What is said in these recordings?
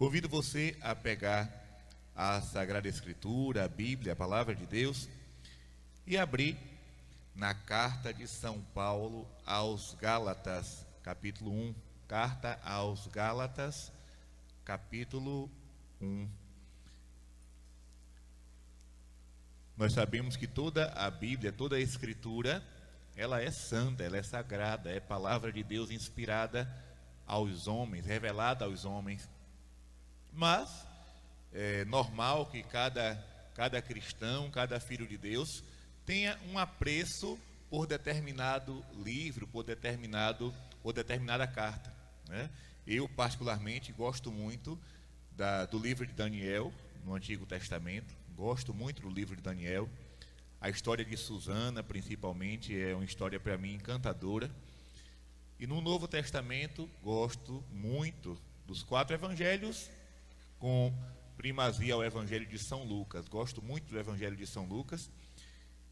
Convido você a pegar a Sagrada Escritura, a Bíblia, a Palavra de Deus, e abrir na carta de São Paulo aos Gálatas, capítulo 1. Carta aos Gálatas, capítulo 1. Nós sabemos que toda a Bíblia, toda a Escritura, ela é santa, ela é sagrada, é palavra de Deus inspirada aos homens, revelada aos homens. Mas é normal que cada cristão, cada filho de Deus tenha um apreço por determinado livro, por determinada carta, né? Eu particularmente gosto muito do livro de Daniel no Antigo Testamento. Gosto muito do livro de Daniel. A história de Susana, principalmente, é uma história para mim encantadora. E no Novo Testamento, gosto muito dos 4 evangelhos, com primazia ao Evangelho de São Lucas. Gosto muito do Evangelho de São Lucas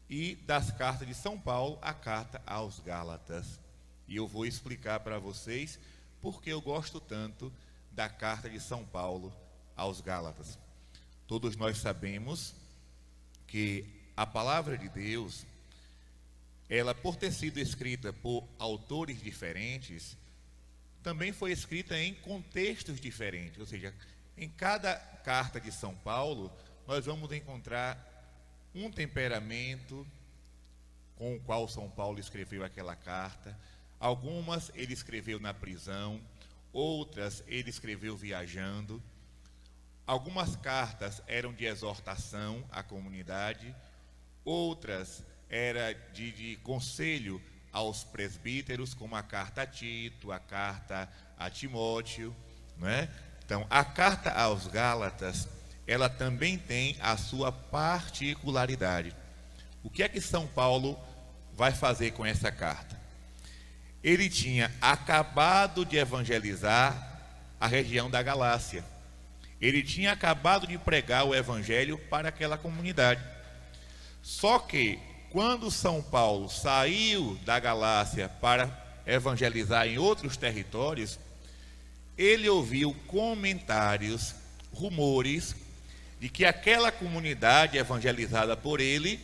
e das cartas de São Paulo, a carta aos Gálatas. E eu vou explicar para vocês por que eu gosto tanto da carta de São Paulo aos Gálatas. Todos nós sabemos que a palavra de Deus, ela, por ter sido escrita por autores diferentes, também foi escrita em contextos diferentes. Ou seja, em cada carta de São Paulo, nós vamos encontrar um temperamento com o qual São Paulo escreveu aquela carta. Algumas ele escreveu na prisão, outras ele escreveu viajando. Algumas cartas eram de exortação à comunidade, outras eram de conselho aos presbíteros, como a carta a Tito, a carta a Timóteo, não é? Então, a carta aos Gálatas, ela também tem a sua particularidade. O que é que São Paulo vai fazer com essa carta? Ele tinha acabado de evangelizar a região da Galácia. Ele tinha acabado de pregar o evangelho para aquela comunidade. Só que, quando São Paulo saiu da Galácia para evangelizar em outros territórios, ele ouviu comentários, rumores, de que aquela comunidade evangelizada por ele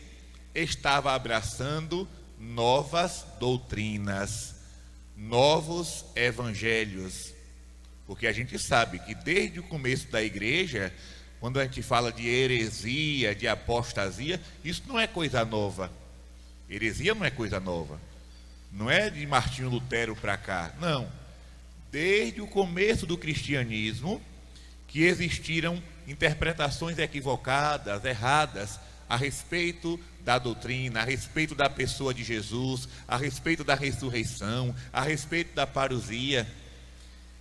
estava abraçando novas doutrinas, novos evangelhos. Porque a gente sabe que desde o começo da igreja, quando a gente fala de heresia, de apostasia, isso não é coisa nova. Heresia não é coisa nova. Não é de Martinho Lutero para cá, não. Desde o começo do cristianismo, que existiram interpretações equivocadas, erradas, a respeito da doutrina, a respeito da pessoa de Jesus, a respeito da ressurreição, a respeito da parousia.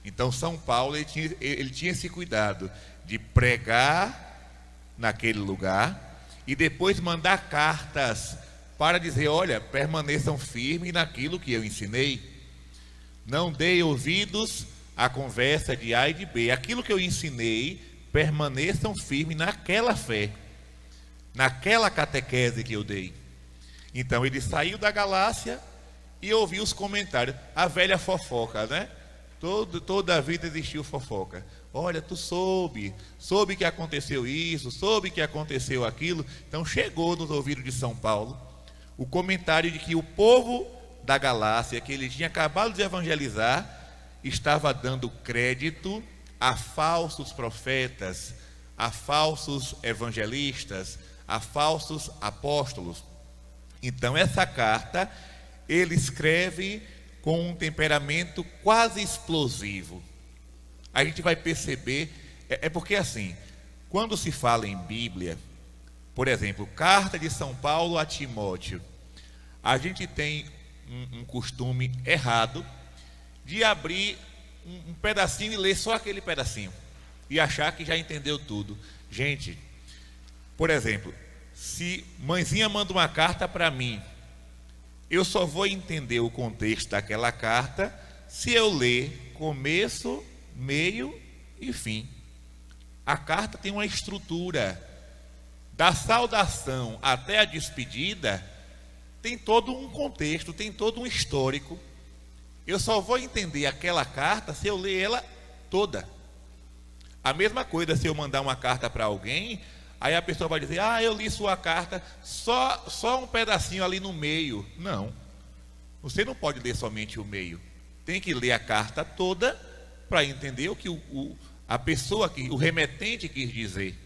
Então São Paulo ele tinha esse cuidado de pregar naquele lugar e depois mandar cartas para dizer: olha, permaneçam firmes naquilo que eu ensinei. Não dei ouvidos à conversa de A e de B. Aquilo que eu ensinei, permaneçam firmes naquela fé, naquela catequese que eu dei. Então ele saiu da Galácia e ouviu os comentários, a velha fofoca, né? Toda a vida existiu fofoca. Olha, tu soube que aconteceu isso, soube que aconteceu aquilo. Então chegou nos ouvidos de São Paulo o comentário de que o povo da Galácia, que ele tinha acabado de evangelizar, estava dando crédito a falsos profetas, a falsos evangelistas, a falsos apóstolos. Então essa carta ele escreve com um temperamento quase explosivo. A gente vai perceber, porque assim, quando se fala em Bíblia, por exemplo, carta de São Paulo a Timóteo, a gente tem um costume errado de abrir um pedacinho e ler só aquele pedacinho e achar que já entendeu tudo. Gente, por exemplo, se mãezinha manda uma carta para mim, eu só vou entender o contexto daquela carta se eu ler começo, meio e fim. A carta tem uma estrutura. Da saudação até a despedida, tem todo um contexto, tem todo um histórico. Eu só vou entender aquela carta se eu ler ela toda. A mesma coisa se eu mandar uma carta para alguém, aí a pessoa vai dizer, eu li sua carta, só um pedacinho ali no meio. Não, você não pode ler somente o meio. Tem que ler a carta toda para entender o que a pessoa, o remetente quis dizer.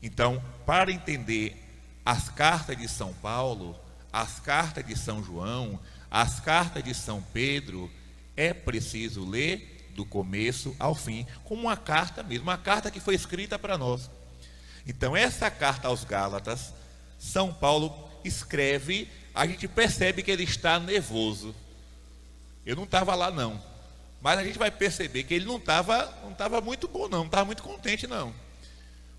Então, para entender as cartas de São Paulo, as cartas de São João, as cartas de São Pedro, é preciso ler do começo ao fim, como uma carta mesmo, uma carta que foi escrita para nós. Então, essa carta aos Gálatas, São Paulo escreve, a gente percebe que ele está nervoso. Eu não estava lá não, mas a gente vai perceber que ele não estava muito bom não estava muito contente não.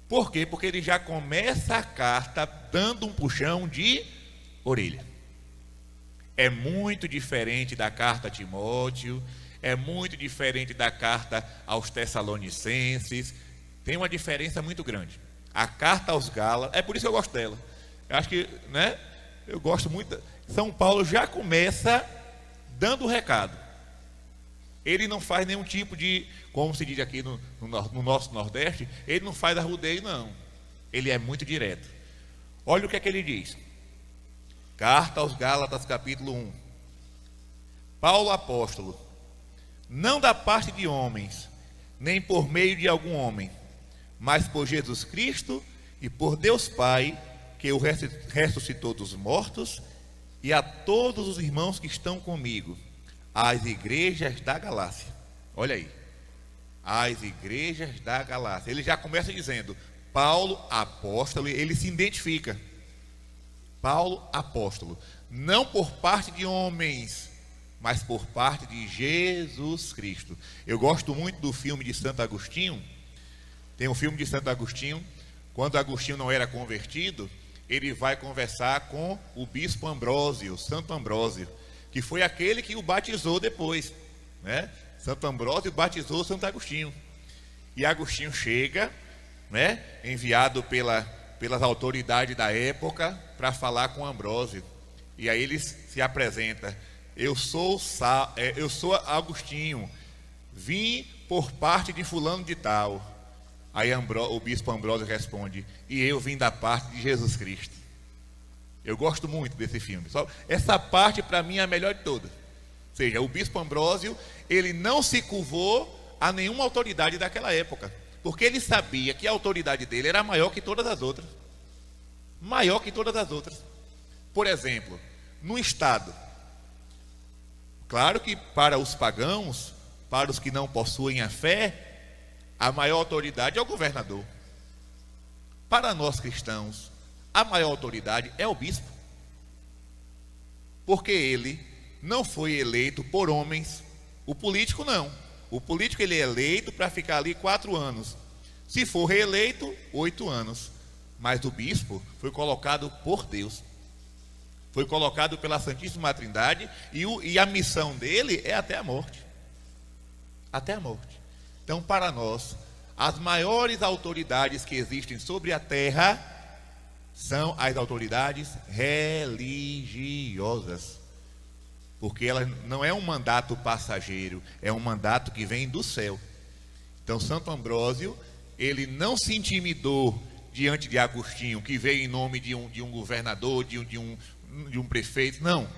Por quê? Porque ele já começa a carta dando um puxão de orelha. É muito diferente da carta a Timóteo, é muito diferente da carta aos Tessalonicenses, tem uma diferença muito grande. A carta aos Gálatas, é por isso que eu gosto dela. Eu acho que, eu gosto muito. São Paulo já começa dando o recado. Ele não faz nenhum tipo de, como se diz aqui no nosso Nordeste, ele não faz arrudeio, não. Ele é muito direto. Olha o que é que ele diz. Carta aos Gálatas, capítulo 1. Paulo apóstolo, não da parte de homens, nem por meio de algum homem, mas por Jesus Cristo e por Deus Pai, que o ressuscitou dos mortos, e a todos os irmãos que estão comigo, às igrejas da Galácia. Olha aí, as igrejas da Galácia. Ele já começa dizendo, Paulo apóstolo, ele se identifica. Paulo apóstolo, não por parte de homens, mas por parte de Jesus Cristo. Eu gosto muito do filme de Santo Agostinho. Tem um filme de Santo Agostinho, quando Agostinho não era convertido, ele vai conversar com o bispo Ambrósio, Santo Ambrósio, que foi aquele que o batizou depois, Santo Ambrósio batizou Santo Agostinho. E Agostinho chega, enviado pelas autoridades da época, para falar com Ambrósio. E aí ele se apresenta, eu sou Agostinho, vim por parte de fulano de tal. Aí o bispo Ambrósio responde, e eu vim da parte de Jesus Cristo. Eu gosto muito desse filme. Essa parte para mim é a melhor de todas. Ou seja, o bispo Ambrósio, ele não se curvou a nenhuma autoridade daquela época, porque ele sabia que a autoridade dele era maior que todas as outras. Maior que todas as outras. Por exemplo, no Estado, claro que para os pagãos, para os que não possuem a fé, a maior autoridade é o governador. Para nós cristãos, a maior autoridade é o bispo, porque ele não foi eleito por homens. O político não. O político ele é eleito para ficar ali 4 anos. Se for reeleito, 8 anos. Mas o bispo foi colocado por Deus. Foi colocado pela Santíssima Trindade e a missão dele é até a morte. Até a morte. Então, para nós, as maiores autoridades que existem sobre a terra são as autoridades religiosas. Porque ela não é um mandato passageiro, é um mandato que vem do céu. Então, Santo Ambrósio, ele não se intimidou diante de Agostinho, que veio em nome de um governador, de um prefeito. Não,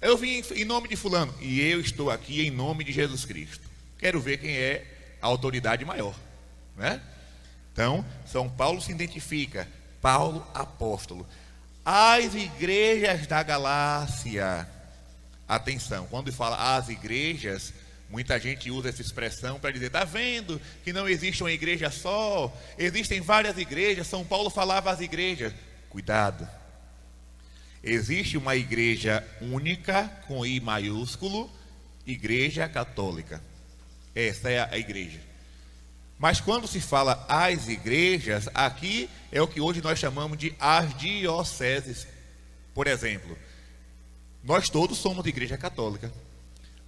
eu vim em nome de fulano, e eu estou aqui em nome de Jesus Cristo. Quero ver quem é a autoridade maior, Então, São Paulo se identifica, Paulo apóstolo. As igrejas da Galácia, atenção, quando fala as igrejas, muita gente usa essa expressão para dizer, está vendo que não existe uma igreja só, existem várias igrejas. São Paulo falava as igrejas. Cuidado, existe uma igreja única, com I maiúsculo, Igreja Católica. Essa é a igreja. Mas quando se fala as igrejas, aqui é o que hoje nós chamamos de as dioceses. Por exemplo, nós todos somos de igreja católica,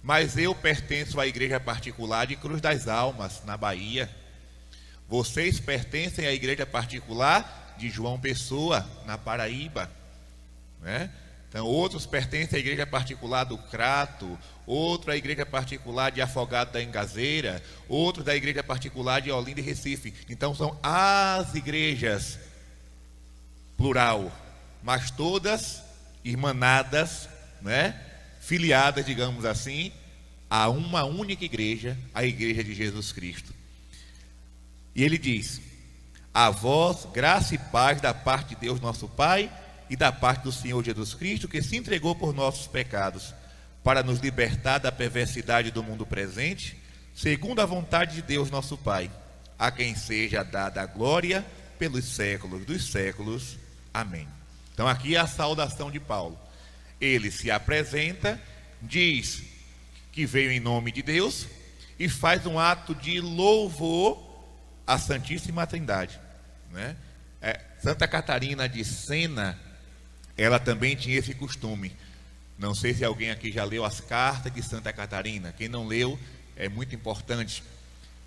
mas eu pertenço à igreja particular de Cruz das Almas, na Bahia. Vocês pertencem à igreja particular de João Pessoa, na Paraíba, Então, outros pertencem à igreja particular do Crato, outro à igreja particular de Afogado da Engazeira, outro da igreja particular de Olinda e Recife. Então, são as igrejas, plural, mas todas irmanadas, né? Filiadas, digamos assim, a uma única igreja, a igreja de Jesus Cristo. E ele diz: a vós, graça e paz da parte de Deus nosso Pai e da parte do Senhor Jesus Cristo, que se entregou por nossos pecados, para nos libertar da perversidade do mundo presente, segundo a vontade de Deus nosso Pai, a quem seja dada a glória pelos séculos dos séculos. Amém. Então aqui é a saudação de Paulo. Ele se apresenta, diz que veio em nome de Deus e faz um ato de louvor à Santíssima Trindade, né? Santa Catarina de Sena, ela também tinha esse costume. Não sei se alguém aqui já leu as cartas de Santa Catarina. Quem não leu, é muito importante.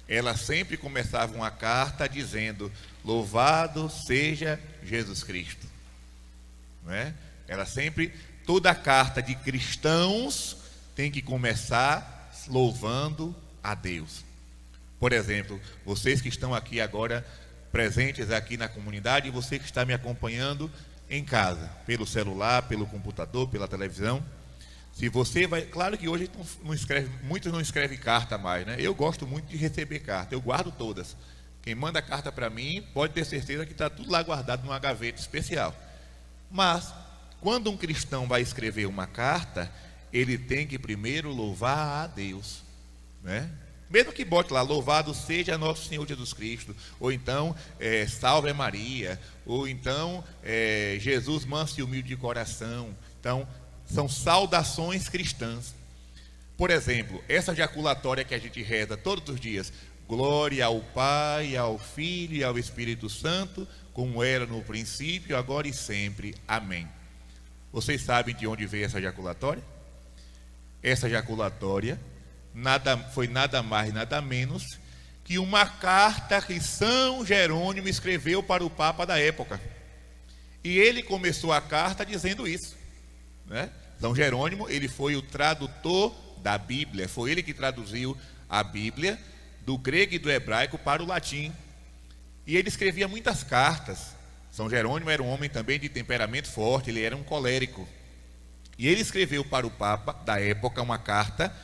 Ela sempre começava uma carta dizendo: louvado seja Jesus Cristo, não é? Ela sempre, toda carta de cristãos tem que começar louvando a Deus. Por exemplo, vocês que estão aqui agora, presentes aqui na comunidade, e você que está me acompanhando em casa, pelo celular, pelo computador, pela televisão. Se você vai, claro que hoje muitos não escrevem carta mais, né? Eu gosto muito de receber carta, eu guardo todas. Quem manda carta para mim pode ter certeza que está tudo lá guardado numa gaveta especial. Mas quando um cristão vai escrever uma carta, ele tem que primeiro louvar a Deus, né? Mesmo que bote lá: louvado seja nosso Senhor Jesus Cristo, ou então salve Maria, ou então Jesus manso e humilde de coração. Então são saudações cristãs. Por exemplo, essa jaculatória que a gente reza todos os dias: glória ao Pai, ao Filho e ao Espírito Santo, como era no princípio, agora e sempre. Amém. Vocês sabem de onde veio essa jaculatória? Essa jaculatória foi nada mais, nada menos que uma carta que São Jerônimo escreveu para o Papa da época. E ele começou a carta dizendo isso, né? São Jerônimo, ele foi o tradutor da Bíblia, foi ele que traduziu a Bíblia do grego e do hebraico para o latim. E ele escrevia muitas cartas. São Jerônimo era um homem também de temperamento forte, ele era um colérico. E ele escreveu para o Papa da época uma carta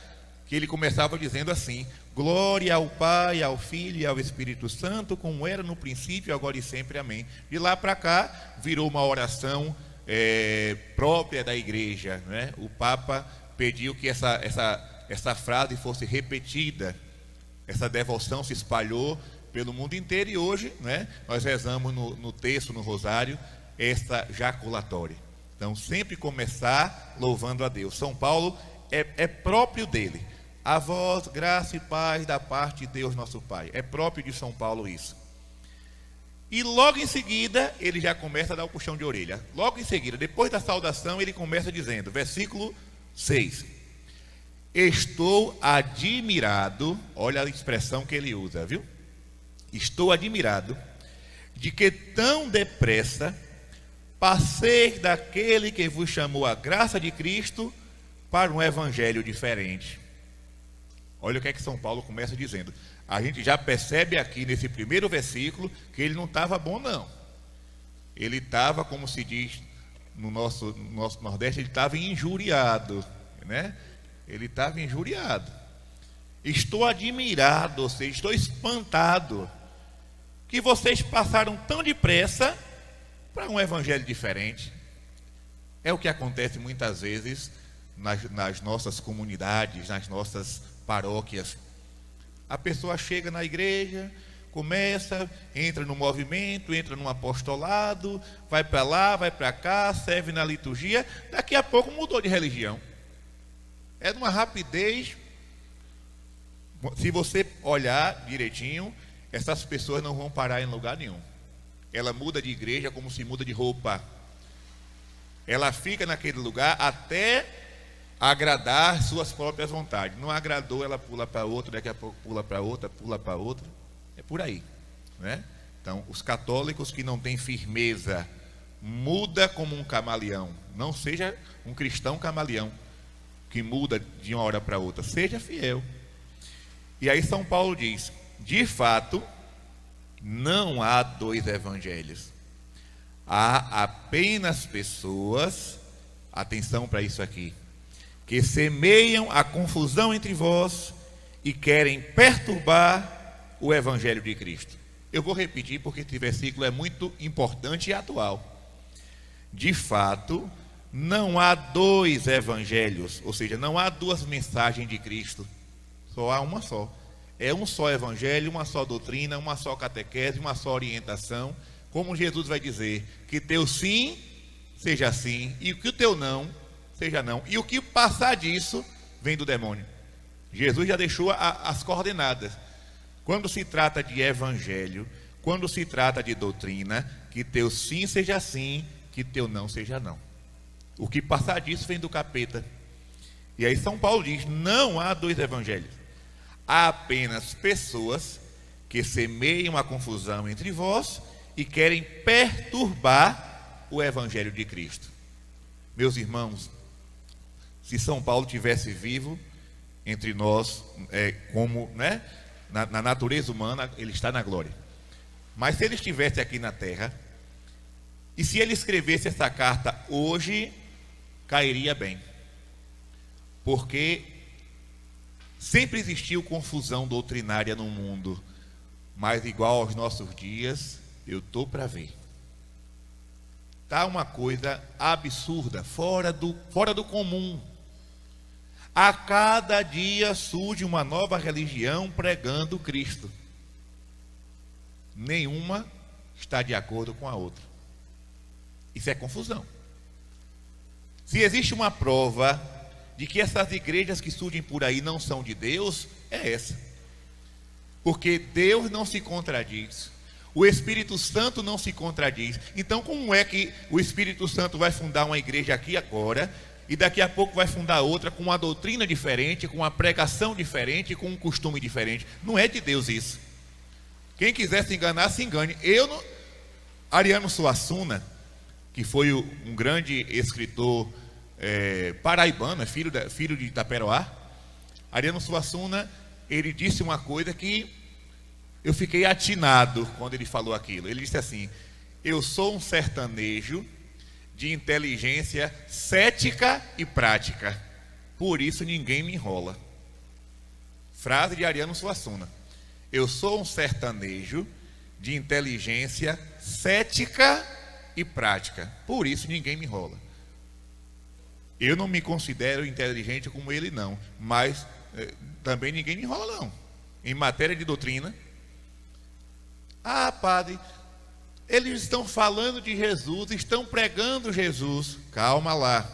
que ele começava dizendo assim: glória ao Pai, ao Filho e ao Espírito Santo, como era no princípio, agora e sempre. Amém. De lá para cá, virou uma oração própria da igreja, né? O Papa pediu que essa frase fosse repetida. Essa devoção se espalhou pelo mundo inteiro e hoje, né, nós rezamos no terço, no rosário, essa jaculatória. Então, sempre começar louvando a Deus. São Paulo é próprio dele. A vós, graça e paz da parte de Deus nosso Pai. É próprio de São Paulo isso. E logo em seguida, ele já começa a dar o puxão de orelha. Logo em seguida, depois da saudação, ele começa dizendo, versículo 6. Estou admirado, olha a expressão que ele usa, viu? Estou admirado de que tão depressa passeis daquele que vos chamou a graça de Cristo para um evangelho diferente. Olha o que é que São Paulo começa dizendo. A gente já percebe aqui nesse primeiro versículo que ele não estava bom, não. Ele estava, como se diz no nosso Nordeste, ele estava injuriado, né? Ele estava injuriado. Estou admirado, ou seja, estou espantado que vocês passaram tão depressa para um evangelho diferente. É o que acontece muitas vezes nas nossas comunidades, nas nossas paróquias. A pessoa chega na igreja, começa, entra no movimento, entra no apostolado, vai para lá, vai para cá, serve na liturgia, daqui a pouco mudou de religião. É de uma rapidez. Se você olhar direitinho, essas pessoas não vão parar em lugar nenhum. Ela muda de igreja como se muda de roupa. Ela fica naquele lugar até agradar suas próprias vontades. Não agradou, ela pula para outra, daqui a pouco pula para outra, pula para outra. É por aí, né? Então, os católicos que não têm firmeza muda como um camaleão. Não seja um cristão camaleão, que muda de uma hora para outra. Seja fiel. E aí São Paulo diz: de fato, não há dois evangelhos. Há apenas pessoas, atenção para isso aqui, que semeiam a confusão entre vós e querem perturbar o evangelho de Cristo. Eu vou repetir porque esse versículo é muito importante e atual. De fato, não há dois evangelhos, ou seja, não há duas mensagens de Cristo, só há uma só. É um só evangelho, uma só doutrina, uma só catequese, uma só orientação. Como Jesus vai dizer, que teu sim seja sim, e que o teu não seja não. E o que passar disso vem do demônio. Jesus já deixou as coordenadas. Quando se trata de evangelho, quando se trata de doutrina, que teu sim seja sim, que teu não seja não. O que passar disso vem do capeta. E aí São Paulo diz: não há dois evangelhos. Há apenas pessoas que semeiam a confusão entre vós e querem perturbar o evangelho de Cristo. Meus irmãos, se São Paulo tivesse vivo entre nós, como, né, na natureza humana, ele está na glória. Mas se ele estivesse aqui na terra, e se ele escrevesse essa carta hoje, cairia bem. Porque sempre existiu confusão doutrinária no mundo, mas igual aos nossos dias, eu estou para ver. Está uma coisa absurda, fora do comum. A cada dia surge uma nova religião pregando Cristo. Nenhuma está de acordo com a outra. Isso é confusão. Se existe uma prova de que essas igrejas que surgem por aí não são de Deus, é essa. Porque Deus não se contradiz. O Espírito Santo não se contradiz. Então, como é que o Espírito Santo vai fundar uma igreja aqui agora, e daqui a pouco vai fundar outra com uma doutrina diferente, com uma pregação diferente, com um costume diferente? Não é de Deus isso. Quem quiser se enganar, se engane. Ariano Suassuna, que foi um grande escritor paraibano, filho de Itaperoá, Ariano Suassuna, ele disse uma coisa que eu fiquei atinado quando ele falou aquilo. Ele disse assim: eu sou um sertanejo de inteligência cética e prática, por isso ninguém me enrola. Frase de Ariano Suassuna. Eu sou um sertanejo de inteligência cética e prática, por isso ninguém me enrola. Eu não me considero inteligente como ele não, mas também ninguém me enrola não. Em matéria de doutrina, padre, eles estão falando de Jesus, estão pregando Jesus. Calma lá.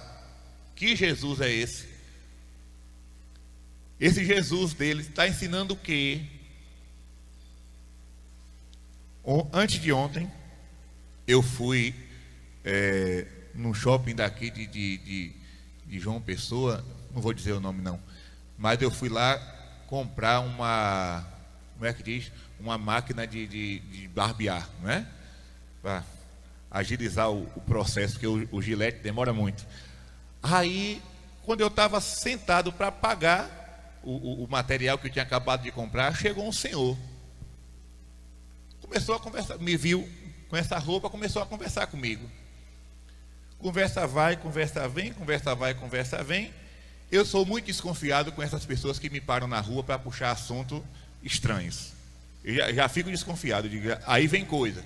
Que Jesus é esse? Esse Jesus deles está ensinando o quê? Antes de ontem, eu fui num shopping daqui de João Pessoa, não vou dizer o nome não, mas eu fui lá comprar uma, como é que diz? Uma máquina de barbear, não é? Para agilizar o processo, porque o Gillette demora muito. Aí, quando eu estava sentado para pagar o material que eu tinha acabado de comprar, chegou um senhor. Começou a conversar, me viu com essa roupa, começou a conversar comigo. Conversa vai, conversa vem, conversa vai, conversa vem. Eu sou muito desconfiado com essas pessoas que me param na rua para puxar assuntos estranhos. Eu já fico desconfiado, digo, aí vem coisa.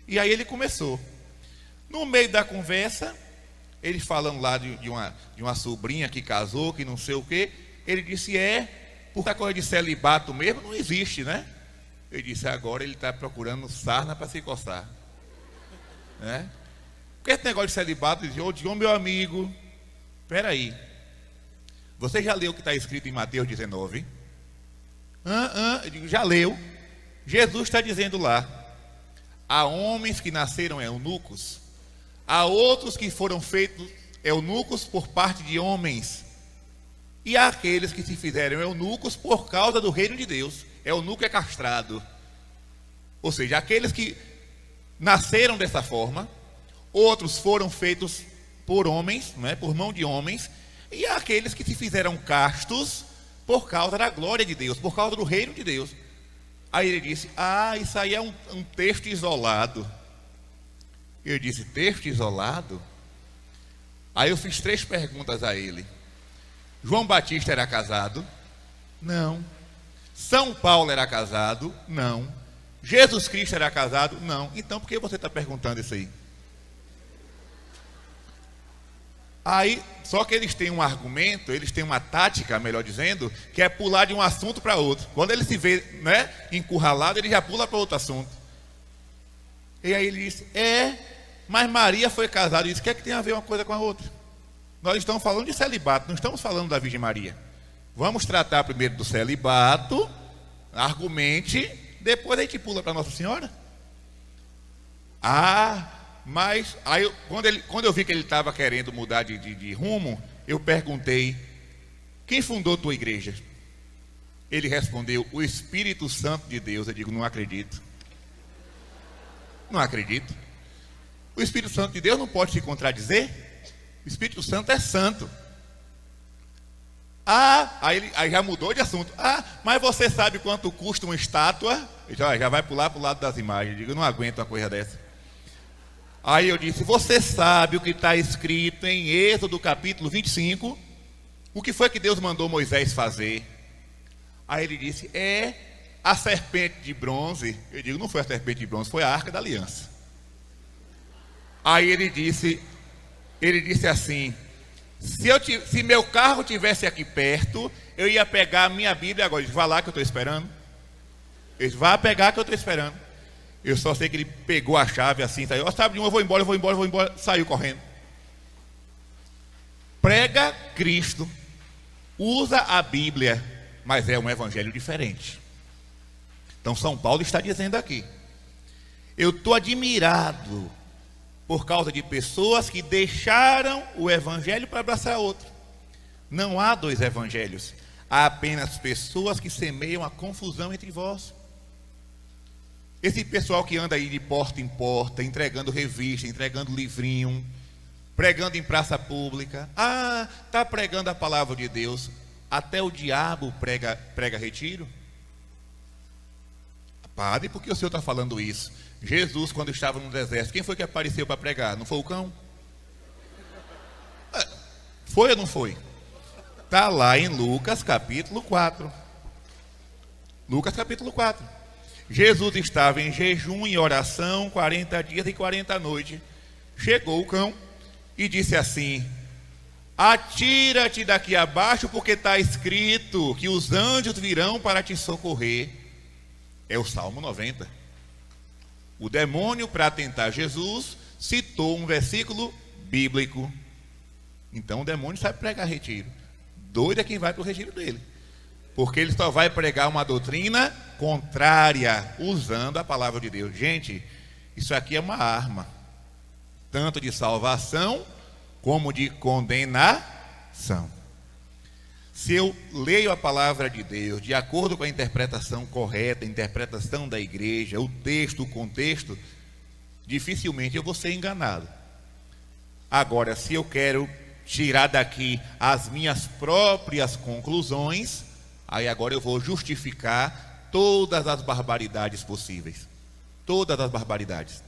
E aí ele começou. No meio da conversa, ele falando lá de uma sobrinha que casou, que não sei o quê, ele disse, por essa coisa de celibato mesmo, não existe, né? Eu disse, agora ele está procurando sarna para se coçar, né? Porque esse negócio de celibato, eu digo, meu amigo, espera aí, você já leu o que está escrito em Mateus 19? Eu digo, já leu. Jesus está dizendo lá, há homens que nasceram eunucos, há outros que foram feitos eunucos por parte de homens, e há aqueles que se fizeram eunucos por causa do reino de Deus. Eunuco é castrado, ou seja, aqueles que nasceram dessa forma, outros foram feitos por homens, não é? Por mão de homens, e há aqueles que se fizeram castos por causa da glória de Deus, por causa do reino de Deus. Aí ele disse: isso aí é um texto isolado. Eu disse: texto isolado? Aí eu fiz 3 perguntas a ele. João Batista era casado? Não. São Paulo era casado? Não. Jesus Cristo era casado? Não. Então por que você está perguntando isso aí? Aí, só que eles têm um argumento, eles têm uma tática, melhor dizendo, que é pular de um assunto para outro. Quando ele se vê, né, encurralado, ele já pula para outro assunto. E aí ele disse: mas Maria foi casada. Isso, o que é que tem a ver uma coisa com a outra? Nós estamos falando de celibato, não estamos falando da Virgem Maria. Vamos tratar primeiro do celibato, argumente, depois a gente pula para Nossa Senhora. Mas aí, quando eu vi que ele estava querendo mudar de rumo, eu perguntei: quem fundou tua igreja? Ele respondeu: o Espírito Santo de Deus. Eu digo: não acredito. Não acredito. O Espírito Santo de Deus não pode se contradizer. O Espírito Santo é santo. Aí já mudou de assunto. Mas você sabe quanto custa uma estátua? Já vai pular para o lado das imagens. Eu digo: eu não aguento uma coisa dessa. Aí eu disse: você sabe o que está escrito em Êxodo capítulo 25? O que foi que Deus mandou Moisés fazer? Aí ele disse: a serpente de bronze. Eu digo: não foi a serpente de bronze, foi a Arca da Aliança. Aí ele disse assim: se meu carro estivesse aqui perto, eu ia pegar a minha Bíblia agora. Ele disse: vai lá que eu estou esperando. Ele disse: vai pegar que eu estou esperando. Eu só sei que ele pegou a chave assim, saiu: sabe de um, eu vou embora, saiu correndo. Prega Cristo, usa a Bíblia, mas é um evangelho diferente. Então São Paulo está dizendo aqui: eu estou admirado por causa de pessoas que deixaram o evangelho para abraçar outro. Não há 2 evangelhos, há apenas pessoas que semeiam a confusão entre vós. Esse pessoal que anda aí de porta em porta, entregando revista, entregando livrinho, pregando em praça pública. Está pregando a palavra de Deus. Até o diabo prega retiro. Padre, por que o senhor está falando isso? Jesus, quando estava no deserto, quem foi que apareceu para pregar? Não foi o cão? Foi ou não foi? Está lá em Lucas capítulo 4. Lucas capítulo 4. Jesus estava em jejum e oração 40 dias e 40 noites. Chegou o cão e disse assim: atira-te daqui abaixo, porque está escrito que os anjos virão para te socorrer. É o Salmo 90. O demônio, para tentar Jesus, citou um versículo bíblico. Então o demônio sabe pregar retiro. Doido é quem vai para o retiro dele, porque ele só vai pregar uma doutrina contrária, usando a palavra de Deus. Gente, isso aqui é uma arma, tanto de salvação, como de condenação. Se eu leio a palavra de Deus de acordo com a interpretação correta, a interpretação da igreja, o texto, o contexto, dificilmente eu vou ser enganado. Agora, se eu quero tirar daqui as minhas próprias conclusões, aí agora eu vou justificar todas as barbaridades possíveis. Todas as barbaridades.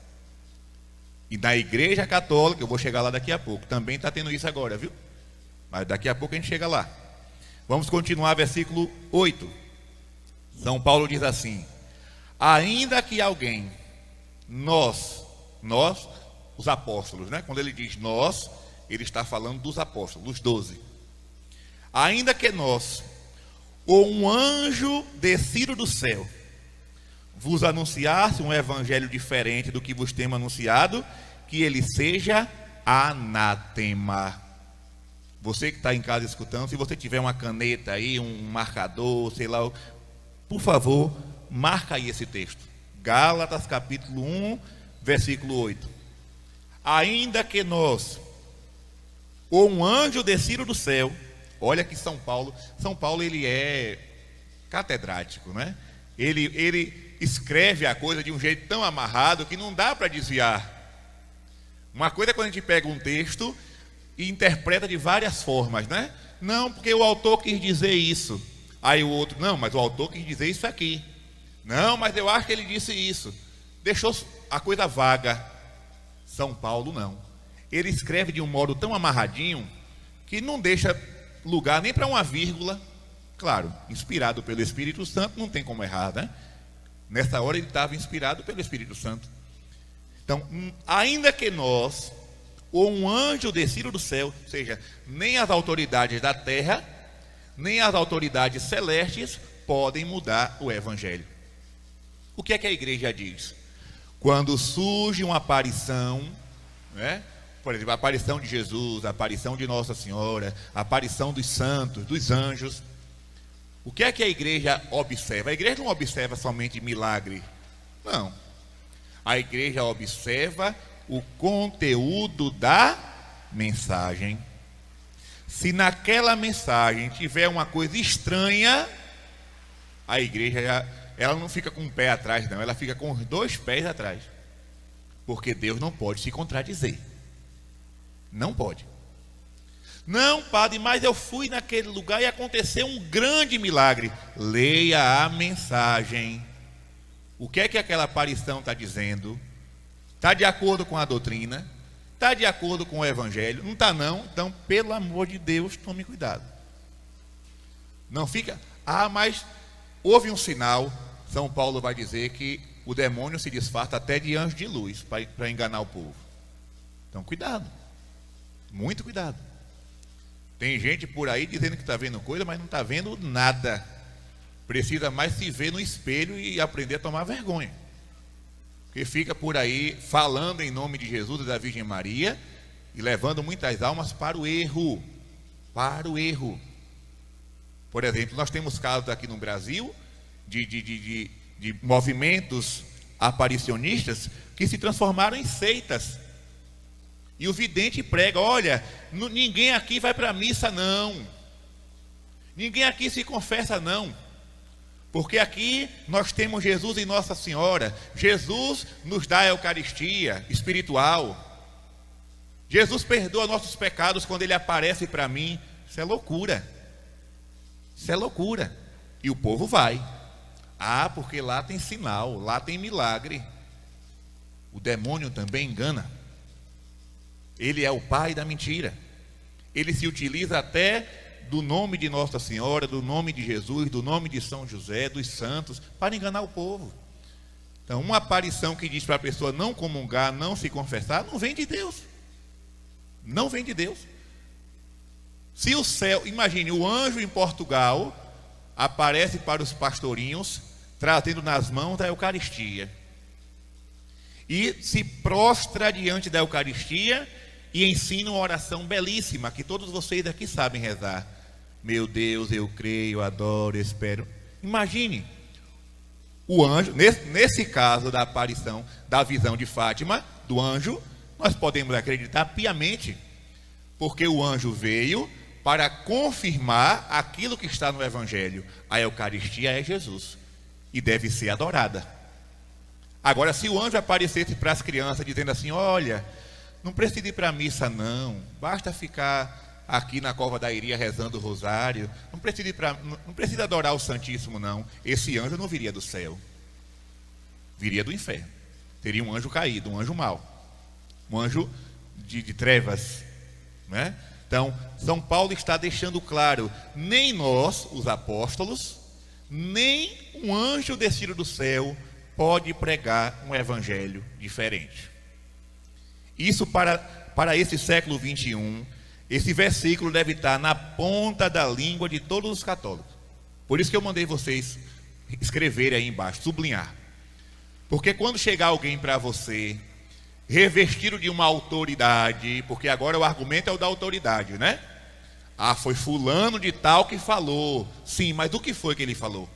E na igreja católica, eu vou chegar lá daqui a pouco, também está tendo isso agora, viu? Mas daqui a pouco a gente chega lá. Vamos continuar, versículo 8. São Paulo diz assim: ainda que alguém, nós, os apóstolos, né? Quando ele diz nós, ele está falando dos apóstolos, dos 12. Ainda que nós, ou um anjo descido do céu, vos anunciasse um evangelho diferente do que vos temos anunciado, que ele seja anátema. Você que está em casa escutando, se você tiver uma caneta aí, um marcador, sei lá, por favor, marca aí esse texto. Gálatas capítulo 1, versículo 8. Ainda que nós, ou um anjo descido do céu, olha que São Paulo ele é catedrático, né? Ele escreve a coisa de um jeito tão amarrado que não dá para desviar. Uma coisa é quando a gente pega um texto e interpreta de várias formas, né? Não, porque o autor quis dizer isso. Aí o outro, não, mas o autor quis dizer isso aqui. Não, mas eu acho que ele disse isso. Deixou a coisa vaga. São Paulo não. Ele escreve de um modo tão amarradinho que não deixa lugar nem para uma vírgula. Claro, inspirado pelo Espírito Santo, não tem como errar, né? Nessa hora ele estava inspirado pelo Espírito Santo. Então, ainda que nós, ou um anjo descido do céu, ou seja, nem as autoridades da terra, nem as autoridades celestes podem mudar o Evangelho. O que é que a igreja diz? Quando surge uma aparição, né? Por exemplo, a aparição de Jesus, a aparição de Nossa Senhora, a aparição dos santos, dos anjos, o que é que a igreja observa? A igreja não observa somente milagre, não. A igreja observa o conteúdo da mensagem. Se naquela mensagem tiver uma coisa estranha, a igreja ela não fica com um pé atrás, não, ela fica com os 2 pés atrás. Porque Deus não pode se contradizer. Não pode. Não, padre, mas eu fui naquele lugar e aconteceu um grande milagre. Leia a mensagem. O que é que aquela aparição está dizendo? Está de acordo com a doutrina? Está de acordo com o Evangelho? Não está não? Então, pelo amor de Deus, tome cuidado. Não fica, mas houve um sinal. São Paulo vai dizer que o demônio se disfarça até de anjo de luz para enganar o povo. Então, cuidado. Muito cuidado. Tem gente por aí dizendo que está vendo coisa, mas não está vendo nada. Precisa mais se ver no espelho e aprender a tomar vergonha. Porque fica por aí falando em nome de Jesus e da Virgem Maria e levando muitas almas para o erro. Para o erro. Por exemplo, nós temos casos aqui no Brasil de movimentos aparicionistas que se transformaram em seitas. E o vidente prega, olha, ninguém aqui vai para a missa não. Ninguém aqui se confessa não. Porque aqui nós temos Jesus e Nossa Senhora. Jesus nos dá a Eucaristia espiritual. Jesus perdoa nossos pecados quando Ele aparece para mim. Isso é loucura. Isso é loucura. E o povo vai. Porque lá tem sinal, lá tem milagre. O demônio também engana. Ele é o pai da mentira. Ele se utiliza até do nome de Nossa Senhora, do nome de Jesus, do nome de São José, dos santos, para enganar o povo. Então, uma aparição que diz para a pessoa não comungar, não se confessar, não vem de Deus. Não vem de Deus. Se o céu, imagine, o anjo em Portugal aparece para os pastorinhos, trazendo nas mãos a Eucaristia. E se prostra diante da Eucaristia e ensina uma oração belíssima, que todos vocês aqui sabem rezar. Meu Deus, eu creio, adoro, espero. Imagine, o anjo, nesse caso da aparição, da visão de Fátima, do anjo, nós podemos acreditar piamente, porque o anjo veio para confirmar aquilo que está no Evangelho. A Eucaristia é Jesus e deve ser adorada. Agora, se o anjo aparecesse para as crianças dizendo assim, olha, não precisa ir para a missa não, basta ficar aqui na Cova da Iria rezando o rosário, não precisa adorar o Santíssimo não, esse anjo não viria do céu, viria do inferno, teria um anjo caído, um anjo mau, um anjo de trevas, né? Então, São Paulo está deixando claro, nem nós, os apóstolos, nem um anjo descido do céu pode pregar um evangelho diferente. Isso para esse século 21, esse versículo deve estar na ponta da língua de todos os católicos. Por isso que eu mandei vocês escreverem aí embaixo, sublinhar. Porque quando chegar alguém para você, revestido de uma autoridade, porque agora o argumento é o da autoridade, né? Foi fulano de tal que falou. Sim, mas o que foi que ele falou?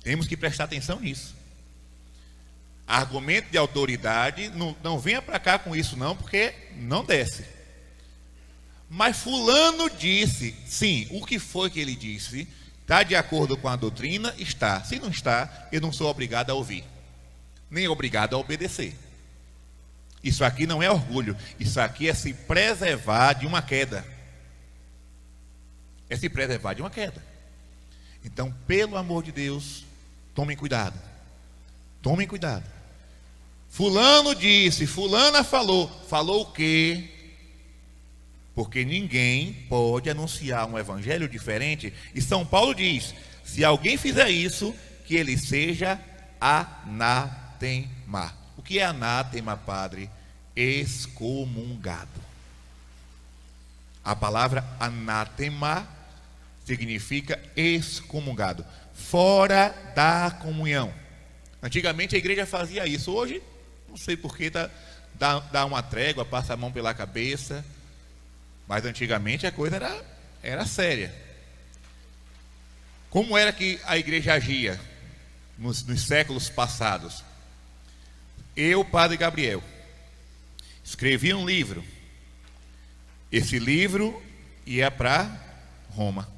Temos que prestar atenção nisso. Argumento de autoridade, não venha para cá com isso não, porque não desce. Mas fulano disse, sim, o que foi que ele disse? Está de acordo com a doutrina? Está. Se não está, eu não sou obrigado a ouvir, nem obrigado a obedecer. Isso aqui não é orgulho, isso aqui é se preservar de uma queda. É se preservar de uma queda. Então, pelo amor de Deus, tomem cuidado. Tomem cuidado. Fulano disse, fulana falou. Falou o quê? Porque ninguém pode anunciar um evangelho diferente. E São Paulo diz, se alguém fizer isso, que ele seja anátema. O que é anátema, padre? Excomungado. A palavra anátema significa excomungado, fora da comunhão. Antigamente a igreja fazia isso. Hoje, não sei porquê, dá uma trégua, passa a mão pela cabeça. Mas antigamente a coisa era séria. Como era que a igreja agia nos séculos passados? Eu, Padre Gabriel, escrevi um livro. Esse livro ia para Roma.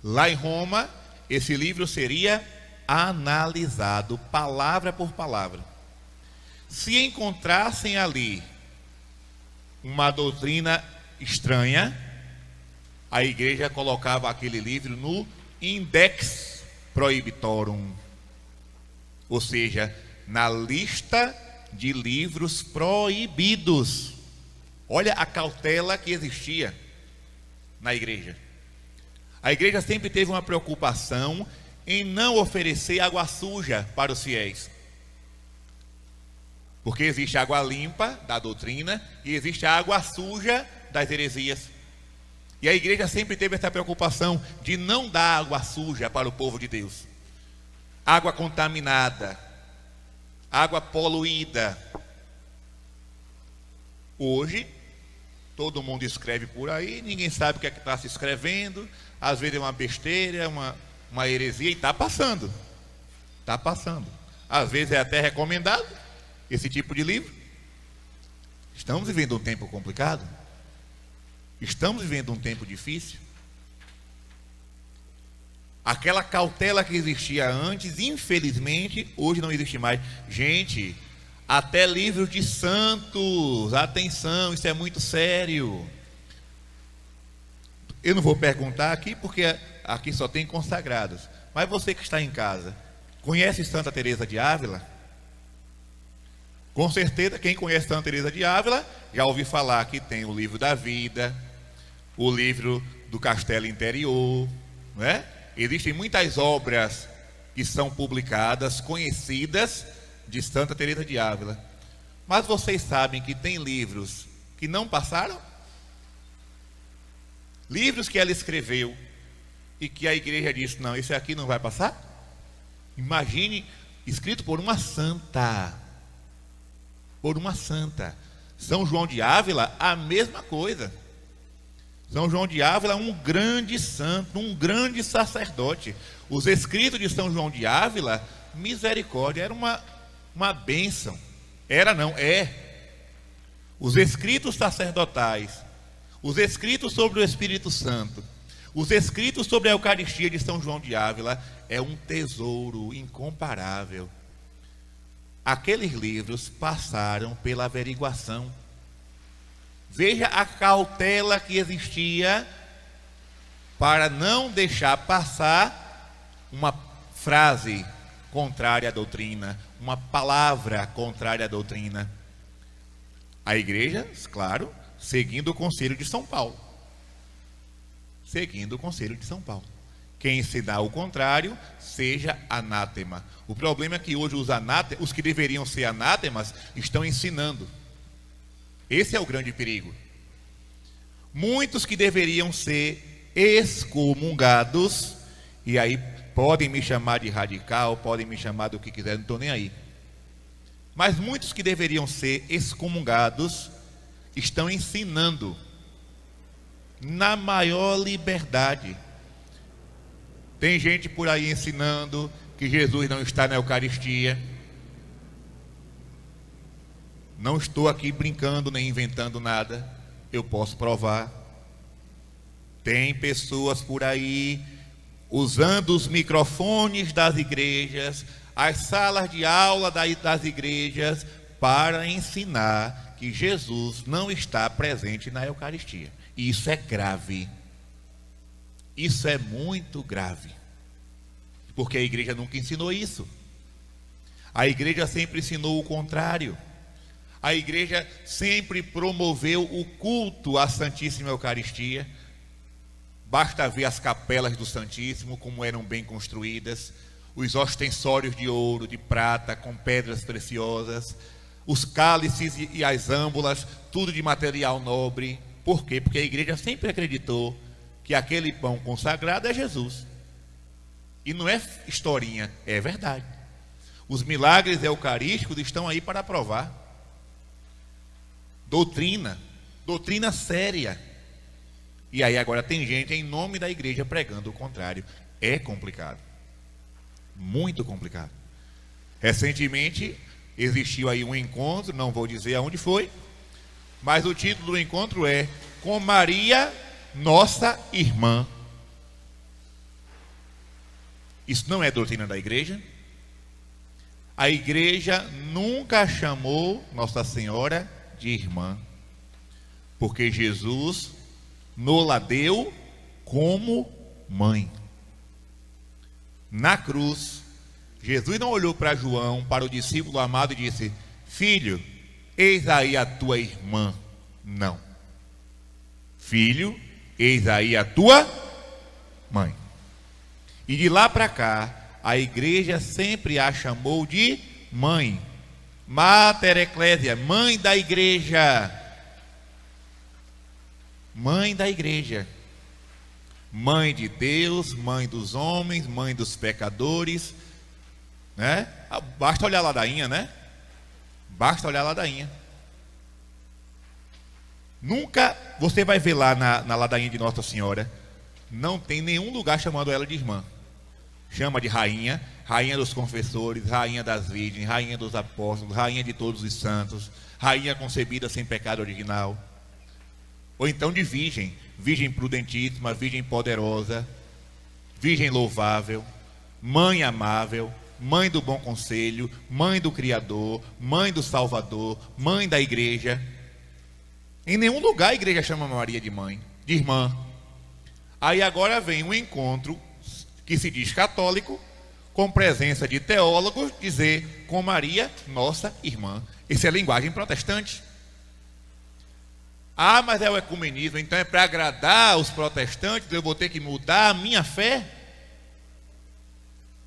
Lá em Roma, esse livro seria analisado palavra por palavra. Se encontrassem ali uma doutrina estranha, a igreja colocava aquele livro no Index Prohibitorum, ou seja, na lista de livros proibidos. Olha a cautela que existia na igreja. A igreja sempre teve uma preocupação em não oferecer água suja para os fiéis. Porque existe água limpa da doutrina e existe a água suja das heresias. E a igreja sempre teve essa preocupação de não dar água suja para o povo de Deus. Água contaminada, água poluída. Hoje, todo mundo escreve por aí, ninguém sabe o que é que está se escrevendo. Às vezes é uma besteira, uma heresia, e está passando. Está passando. Às vezes é até recomendado esse tipo de livro. Estamos vivendo um tempo complicado. Estamos vivendo um tempo difícil. Aquela cautela que existia antes, infelizmente, hoje não existe mais. Gente, até livros de santos, atenção, isso é muito sério. Eu não vou perguntar aqui, porque aqui só tem consagrados. Mas você que está em casa, conhece Santa Teresa de Ávila? Com certeza, quem conhece Santa Teresa de Ávila, já ouviu falar que tem o livro da vida, o livro do Castelo Interior, não é? Existem muitas obras que são publicadas, conhecidas, de Santa Teresa de Ávila. Mas vocês sabem que tem livros que não passaram? Livros que ela escreveu e que a igreja disse, não, esse aqui não vai passar? Imagine, escrito por uma santa. Por uma santa. São João de Ávila, a mesma coisa. São João de Ávila, um grande santo, um grande sacerdote. Os escritos de São João de Ávila, misericórdia, era uma bênção. Era não, é. Os escritos sacerdotais, os escritos sobre o Espírito Santo, os escritos sobre a Eucaristia de São João de Ávila, é um tesouro incomparável. Aqueles livros passaram pela averiguação. Veja a cautela que existia para não deixar passar uma frase contrária à doutrina, uma palavra contrária à doutrina. A igreja, claro, seguindo o conselho de São Paulo. Seguindo o conselho de São Paulo. Quem ensinar o contrário, seja anátema. O problema é que hoje os que deveriam ser anátemas estão ensinando. Esse é o grande perigo. Muitos que deveriam ser excomungados, e aí podem me chamar de radical, podem me chamar do que quiser, não estou nem aí. Mas muitos que deveriam ser excomungados estão ensinando na maior liberdade. Tem gente por aí ensinando que Jesus não está na Eucaristia. Não estou aqui brincando nem inventando nada, eu posso provar. Tem pessoas por aí usando os microfones das igrejas, as salas de aula das igrejas, para ensinar que Jesus não está presente na Eucaristia. E isso é grave. Isso é muito grave. Porque a igreja nunca ensinou isso. A igreja sempre ensinou o contrário. A igreja sempre promoveu o culto à Santíssima Eucaristia. Basta ver as capelas do Santíssimo, como eram bem construídas, os ostensórios de ouro, de prata, com pedras preciosas, os cálices e as âmbulas, tudo de material nobre. Por quê? Porque a igreja sempre acreditou que aquele pão consagrado é Jesus. E não é historinha, é verdade. Os milagres eucarísticos estão aí para provar. Doutrina séria. E aí agora tem gente em nome da igreja pregando o contrário. É complicado. Muito complicado. Recentemente existiu aí um encontro, não vou dizer aonde foi, mas o título do encontro é Com Maria, Nossa Irmã. Isso não é doutrina da igreja. A igreja nunca chamou Nossa Senhora de irmã, porque Jesus nos deu como mãe. Na cruz, Jesus não olhou para João, para o discípulo amado, e disse: filho, eis aí a tua irmã. Não. Filho, eis aí a tua mãe. E de lá para cá, a igreja sempre a chamou de mãe. Mater Ecclesia, mãe da igreja. Mãe da igreja. Mãe de Deus, mãe dos homens, mãe dos pecadores, né? Basta olhar a ladainha, né? Basta olhar a ladainha. Nunca você vai ver lá na ladainha de Nossa Senhora, não tem nenhum lugar chamando ela de irmã. Chama de rainha, rainha dos confessores, rainha das virgens, rainha dos apóstolos, rainha de todos os santos, rainha concebida sem pecado original. Ou então de virgem, virgem prudentíssima, virgem poderosa, virgem louvável, mãe amável, mãe do bom conselho, mãe do Criador, mãe do Salvador, mãe da igreja. Em nenhum lugar a igreja chama Maria de mãe, de irmã. Aí agora vem um encontro que se diz católico, com presença de teólogos, dizer com Maria, nossa irmã. Isso é linguagem protestante. Ah, mas é o ecumenismo, então é para agradar os protestantes, eu vou ter que mudar a minha fé?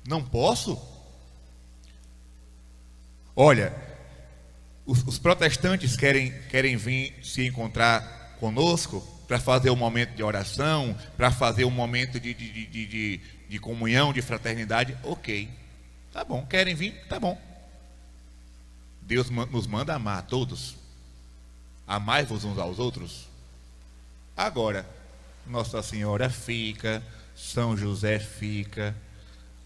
Não posso? Olha, os protestantes querem vir se encontrar conosco para fazer um momento de oração, para fazer um momento de comunhão, de fraternidade. Ok, tá bom, querem vir? Tá bom. Deus nos manda amar a todos. Amai-vos uns aos outros. Agora, Nossa Senhora fica, São José fica,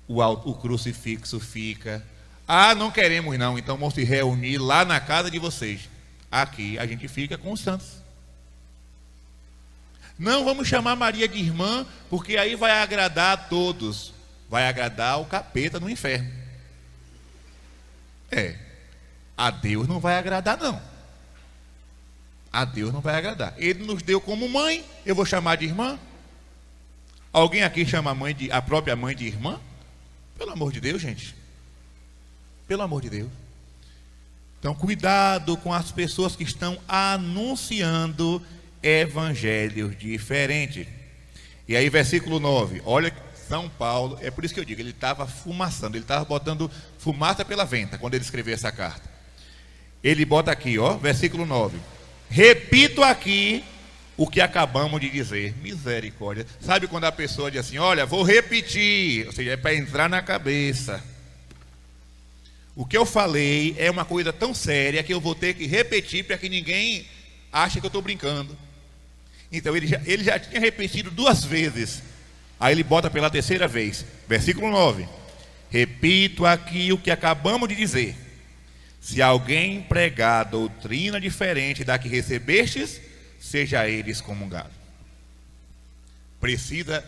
o crucifixo fica. Ah, não queremos não, então vamos se reunir lá na casa de vocês. Aqui a gente fica com os santos. Não vamos chamar Maria de irmã, porque aí vai agradar a todos. Vai agradar o capeta no inferno. A Deus não vai agradar não. A Deus não vai agradar. Ele nos deu como mãe, eu vou chamar de irmã? Alguém aqui chama a própria mãe de irmã? Pelo amor de Deus, gente. Pelo amor de Deus. Então, cuidado com as pessoas que estão anunciando evangelhos diferentes. E aí, versículo 9. Olha, São Paulo, é por isso que eu digo, ele estava fumaçando, ele estava botando fumaça pela venta quando ele escreveu essa carta. Ele bota aqui, ó, versículo 9. Repito aqui o que acabamos de dizer. Misericórdia. Sabe quando a pessoa diz assim, olha, vou repetir, ou seja, é para entrar na cabeça. O que eu falei é uma coisa tão séria que eu vou ter que repetir para que ninguém ache que eu estou brincando. Então ele já tinha repetido 2 vezes. Aí ele bota pela 3ª vez. Versículo 9. Repito aqui o que acabamos de dizer. Se alguém pregar doutrina diferente da que recebestes, seja ele excomungado. Precisa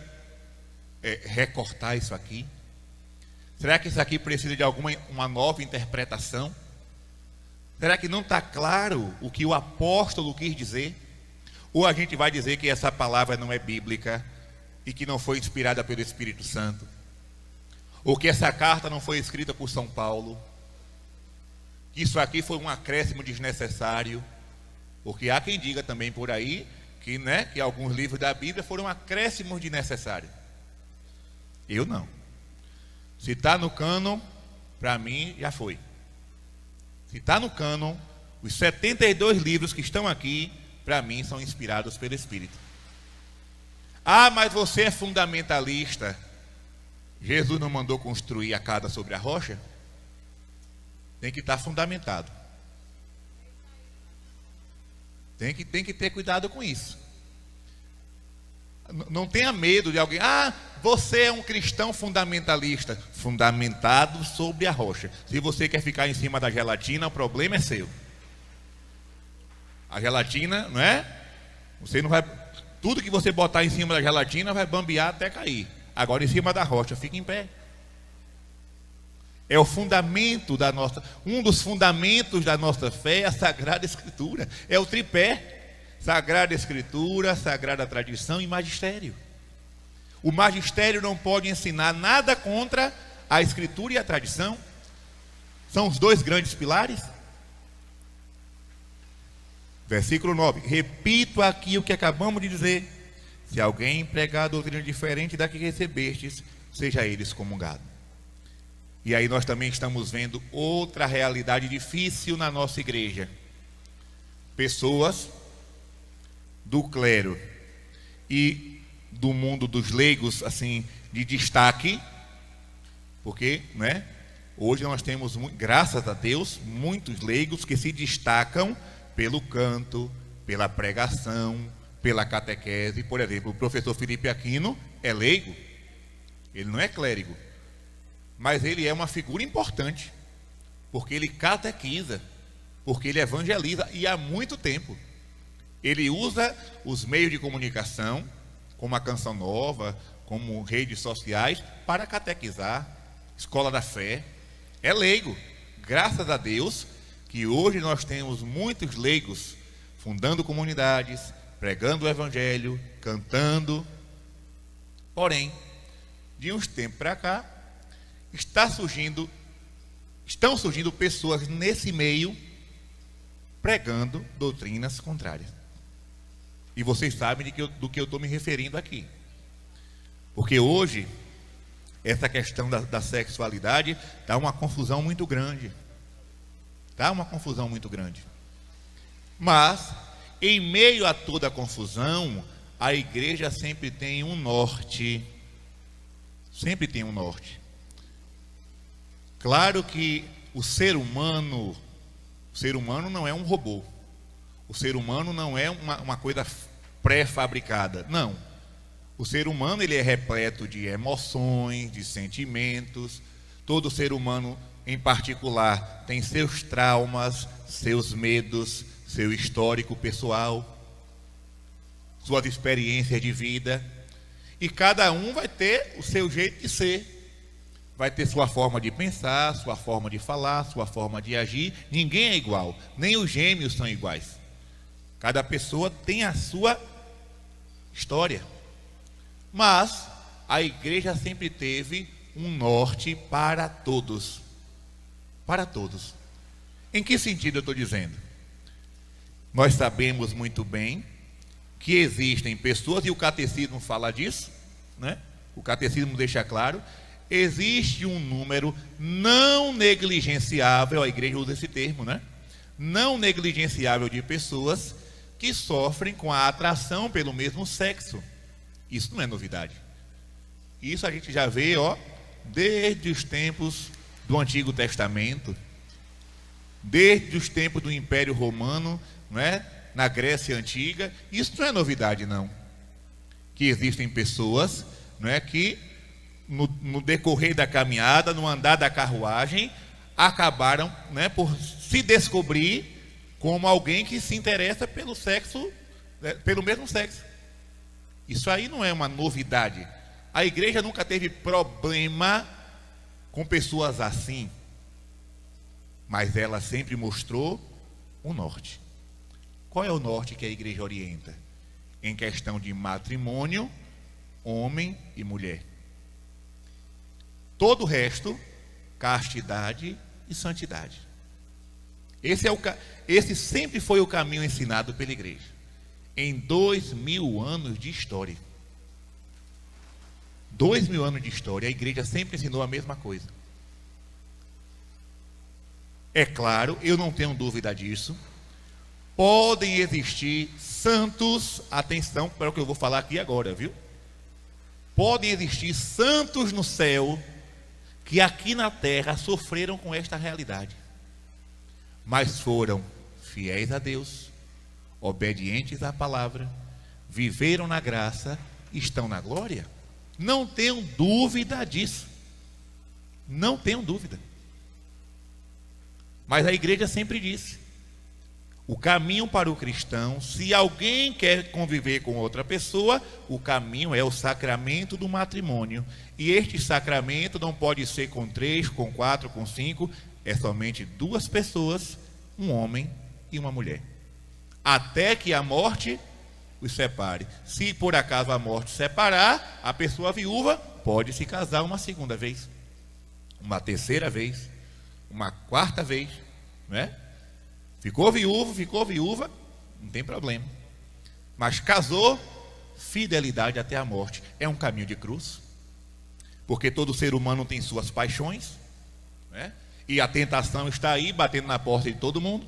recortar isso aqui? Será que isso aqui precisa de uma nova interpretação? Será que não está claro o que o apóstolo quis dizer? Ou a gente vai dizer que essa palavra não é bíblica e que não foi inspirada pelo Espírito Santo? Ou que essa carta não foi escrita por São Paulo? Que isso aqui foi um acréscimo desnecessário? Porque há quem diga também por aí que alguns livros da Bíblia foram acréscimos desnecessários. Eu não. Se está no cânon, para mim já foi. Se está no cânon, os 72 livros que estão aqui, para mim, são inspirados pelo Espírito. Ah, mas você é fundamentalista. Jesus não mandou construir a casa sobre a rocha? Tem que estar fundamentado. Tem que ter cuidado com isso. Não tenha medo de alguém. Ah, você é um cristão fundamentalista. Fundamentado sobre a rocha. Se você quer ficar em cima da gelatina, o problema é seu. A gelatina, não é? Você não vai. Tudo que você botar em cima da gelatina vai bambear até cair. Agora em cima da rocha, fica em pé. É o fundamento da nossa. Um dos fundamentos da nossa fé é a Sagrada Escritura. É o tripé. Sagrada Escritura, Sagrada Tradição e Magistério. O magistério não pode ensinar nada contra a Escritura e a tradição. São os dois grandes pilares. Versículo 9. Repito aqui o que acabamos de dizer. Se alguém pregar a doutrina diferente da que recebestes, seja ele excomungado. E aí nós também estamos vendo outra realidade difícil na nossa igreja. Pessoas do clero e do mundo dos leigos, assim, de destaque, porque, né, hoje nós temos, graças a Deus, muitos leigos que se destacam pelo canto, pela pregação, pela catequese. Por exemplo, o professor Felipe Aquino é leigo, ele não é clérigo, mas ele é uma figura importante, porque ele catequiza, porque ele evangeliza, e há muito tempo. Ele usa os meios de comunicação, como a Canção Nova, como redes sociais, para catequizar, escola da fé. É leigo. Graças a Deus que hoje nós temos muitos leigos fundando comunidades, pregando o evangelho, cantando. Porém, de uns tempos para cá, estão surgindo pessoas nesse meio pregando doutrinas contrárias. E vocês sabem do que eu estou me referindo aqui. Porque hoje, essa questão da sexualidade está uma confusão muito grande. Está uma confusão muito grande. Mas, em meio a toda a confusão, a igreja sempre tem um norte. Sempre tem um norte. Claro que o ser humano não é um robô. O ser humano não é uma coisa pré-fabricada. Não. O ser humano, ele é repleto de emoções, de sentimentos. Todo ser humano, em particular, tem seus traumas, seus medos, seu histórico pessoal, suas experiências de vida. E cada um vai ter o seu jeito de ser. Vai ter sua forma de pensar, sua forma de falar, sua forma de agir. Ninguém é igual. Nem os gêmeos são iguais. Cada pessoa tem a sua história. Mas a igreja sempre teve um norte para todos. Para todos. Em que sentido eu estou dizendo? Nós sabemos muito bem que existem pessoas, e o catecismo fala disso, né? O catecismo deixa claro, existe um número não negligenciável, a igreja usa esse termo, né? Não negligenciável de pessoas que sofrem com a atração pelo mesmo sexo. Isso não é novidade. Isso a gente já vê, desde os tempos do Antigo Testamento, desde os tempos do Império Romano, não é? Na Grécia Antiga. Isso não é novidade, não. Que existem pessoas, não é, que no decorrer da caminhada, no andar da carruagem, acabaram, né, por se descobrir como alguém que se interessa pelo sexo, pelo mesmo sexo. Isso aí não é uma novidade. A igreja nunca teve problema com pessoas assim, mas ela sempre mostrou o norte. Qual é o norte que a igreja orienta? Em questão de matrimônio, homem e mulher. Todo o resto, castidade e santidade. Esse sempre foi o caminho ensinado pela igreja. Em 2000 anos de história. 2000 anos de história, a igreja sempre ensinou a mesma coisa. É claro, eu não tenho dúvida disso. Podem existir santos, atenção para o que eu vou falar aqui agora, viu? Podem existir santos no céu que aqui na terra sofreram com esta realidade, mas foram fiéis a Deus, obedientes à palavra, viveram na graça, estão na glória. Não tenham dúvida disso. Não tenham dúvida. Mas a igreja sempre disse: o caminho para o cristão, se alguém quer conviver com outra pessoa, o caminho é o sacramento do matrimônio. E este sacramento não pode ser com 3, com 4, com 5, é somente 2 pessoas, um homem e uma mulher. Até que a morte os separe. Se por acaso a morte separar, a pessoa viúva pode se casar uma segunda vez, uma terceira vez, uma quarta vez, não é? Ficou viúva, não tem problema. Mas casou, fidelidade até a morte. É um caminho de cruz, porque todo ser humano tem suas paixões, né? E a tentação está aí, batendo na porta de todo mundo.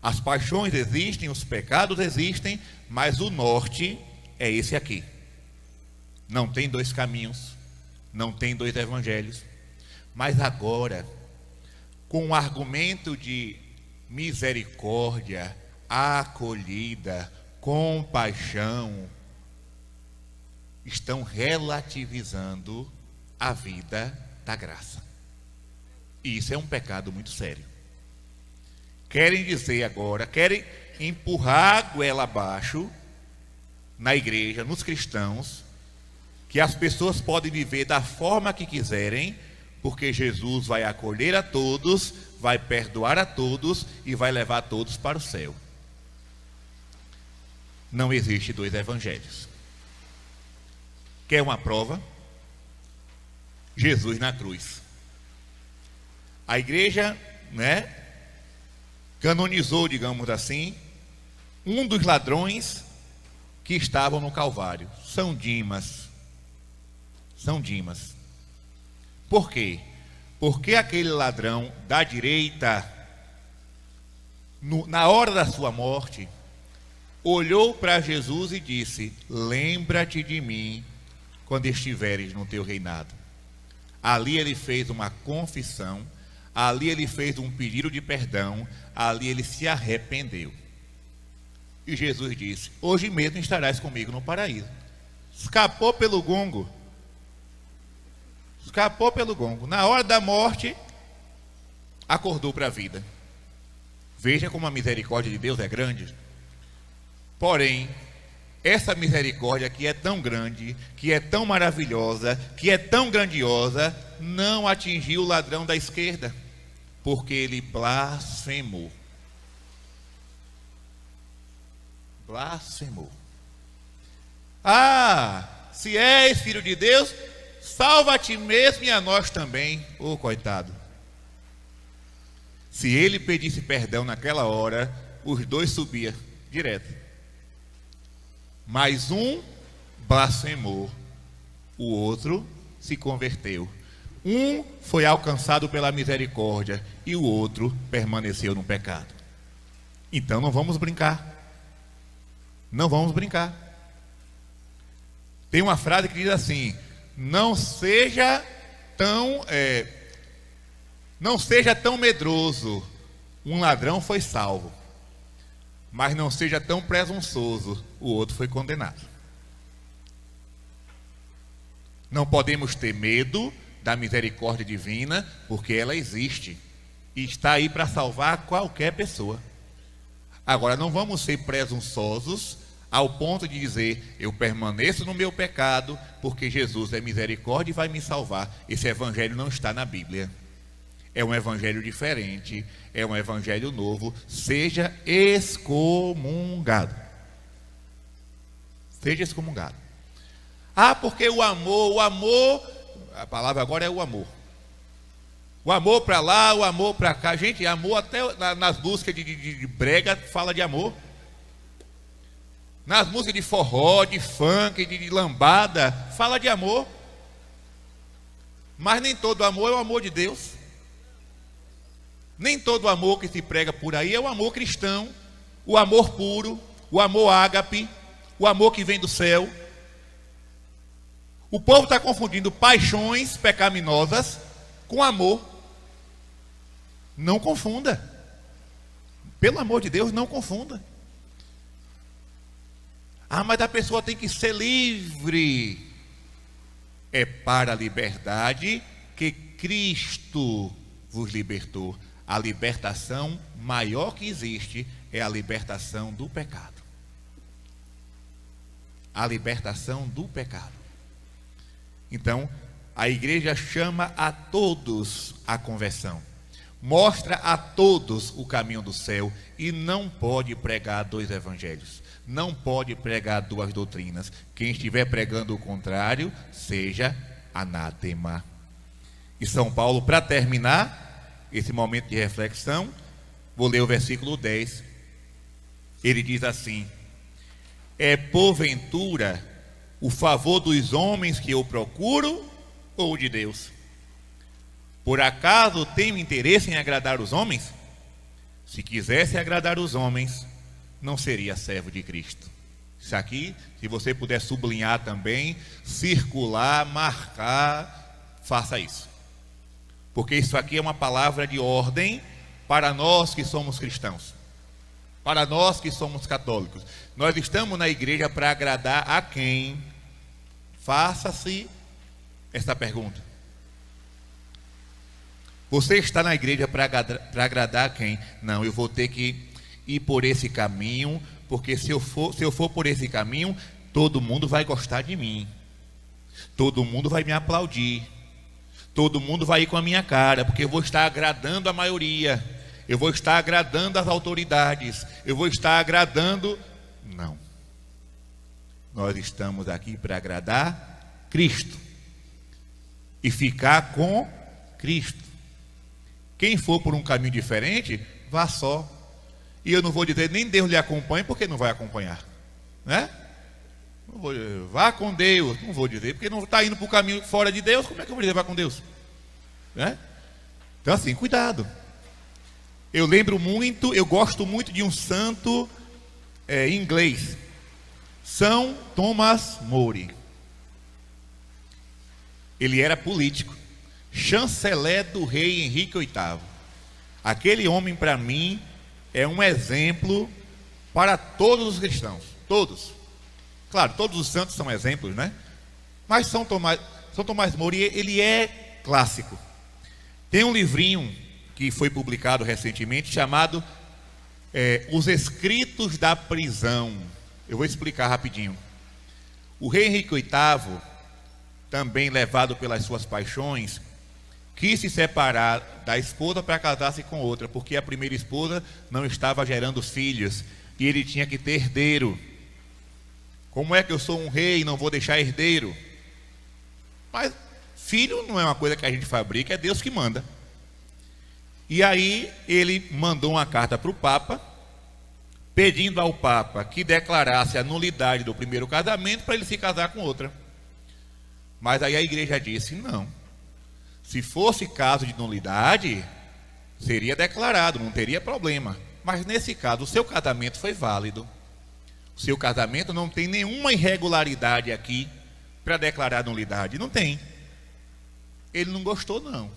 As paixões existem, os pecados existem, mas o norte é esse aqui. Não tem 2 caminhos, não tem 2 evangelhos. Mas agora, com o argumento de misericórdia, acolhida, compaixão, estão relativizando a vida da graça. E isso é um pecado muito sério. Querem dizer agora, querem empurrar a goela abaixo na igreja, nos cristãos, que as pessoas podem viver da forma que quiserem, porque Jesus vai acolher a todos, vai perdoar a todos e vai levar todos para o céu. Não existe 2 evangelhos. Quer uma prova? Jesus na cruz. A igreja, né, canonizou, digamos assim, um dos ladrões que estavam no Calvário, São Dimas. São Dimas. Por quê? Porque aquele ladrão da direita, na hora da sua morte, olhou para Jesus e disse: lembra-te de mim quando estiveres no teu reinado. Ali ele fez uma confissão, ali ele fez um pedido de perdão, ali ele se arrependeu. E Jesus disse: hoje mesmo estarás comigo no paraíso. Escapou pelo gongo. Escapou pelo gongo. Na hora da morte, acordou para a vida. Veja como a misericórdia de Deus é grande. Porém, essa misericórdia que é tão grande, que é tão maravilhosa, que é tão grandiosa, não atingiu o ladrão da esquerda, porque ele blasfemou. Blasfemou. Ah, se és filho de Deus, salva a ti mesmo e a nós também. Ô, coitado. Se ele pedisse perdão naquela hora, os 2 subiam direto. Mas um blasfemou, o outro se converteu. Um foi alcançado pela misericórdia e o outro permaneceu no pecado. Então não vamos brincar. Não vamos brincar. Tem uma frase que diz assim: não seja tão medroso. Um ladrão foi salvo, mas não seja tão presunçoso. O outro foi condenado. Não podemos ter medo da misericórdia divina, porque ela existe e está aí para salvar qualquer pessoa. Agora, não vamos ser presunçosos ao ponto de dizer: eu permaneço no meu pecado porque Jesus é misericórdia e vai me salvar. Esse evangelho não está na Bíblia. é um evangelho diferente, é um evangelho novo, seja excomungado. Seja excomungado. Ah, porque o amor, a palavra agora é o amor. O amor para lá, o amor para cá. Gente, amor até nas músicas de brega fala de amor. Nas músicas de forró, de funk, de lambada, fala de amor. Mas nem todo amor é o amor de Deus. Nem todo amor que se prega por aí é o amor cristão, o amor puro, o amor ágape, o amor que vem do céu. O povo está confundindo paixões pecaminosas com amor. Não confunda. Pelo amor de Deus, não confunda. Ah, mas a pessoa tem que ser livre. É para a liberdade que Cristo vos libertou. A libertação maior que existe é a libertação do pecado. A libertação do pecado. Então, a igreja chama a todos à conversão. Mostra a todos o caminho do céu e não pode pregar dois evangelhos. Não pode pregar duas doutrinas. Quem estiver pregando o contrário, seja anátema. E São Paulo, para terminar esse momento de reflexão, vou ler o versículo 10. Ele diz assim: é porventura o favor dos homens que eu procuro ou de Deus? Por acaso tenho interesse em agradar os homens? Se quisesse agradar os homens, não seria servo de Cristo. Isso aqui, se você puder sublinhar também, circular, marcar, faça isso. Porque isso aqui é uma palavra de ordem para nós que somos cristãos, para nós que somos católicos. Nós estamos na igreja para agradar a quem? Faça-se esta pergunta. Você está na igreja para agradar a quem? Não, eu vou ter que ir por esse caminho, porque se eu for por esse caminho, todo mundo vai gostar de mim, todo mundo vai me aplaudir, todo mundo vai ir com a minha cara, porque eu vou estar agradando a maioria, eu vou estar agradando as autoridades, eu vou estar agradando... Não. Nós estamos aqui para agradar Cristo e ficar com Cristo. Quem for por um caminho diferente, vá só. E eu não vou dizer nem Deus lhe acompanhe, porque não vai acompanhar, né? Não vou, vá com Deus, não vou dizer, porque não está indo para o caminho fora de Deus. Como é que eu vou dizer vá com Deus, né? Então assim, cuidado. Eu gosto muito de um santo inglês, São Thomas More. Ele era político, chanceler do rei Henrique VIII. Aquele homem, para mim, é um exemplo para todos os cristãos, todos. Claro, todos os santos são exemplos, né? Mas São Thomas More, ele é clássico. Tem um livrinho que foi publicado recentemente chamado Os Escritos da Prisão. Eu vou explicar rapidinho. O rei Henrique VIII, também levado pelas suas paixões, quis se separar da esposa para casar-se com outra, porque a primeira esposa não estava gerando filhos e ele tinha que ter herdeiro. Como é que eu sou um rei e não vou deixar herdeiro? Mas filho não é uma coisa que a gente fabrica, é Deus que manda. E aí ele mandou uma carta para o Papa, pedindo ao Papa que declarasse a nulidade do primeiro casamento para ele se casar com outra. Mas aí a igreja disse, não. Se fosse caso de nulidade, seria declarado, não teria problema. Mas nesse caso, o seu casamento foi válido. O seu casamento não tem nenhuma irregularidade aqui para declarar nulidade. Não tem. Ele não gostou, não.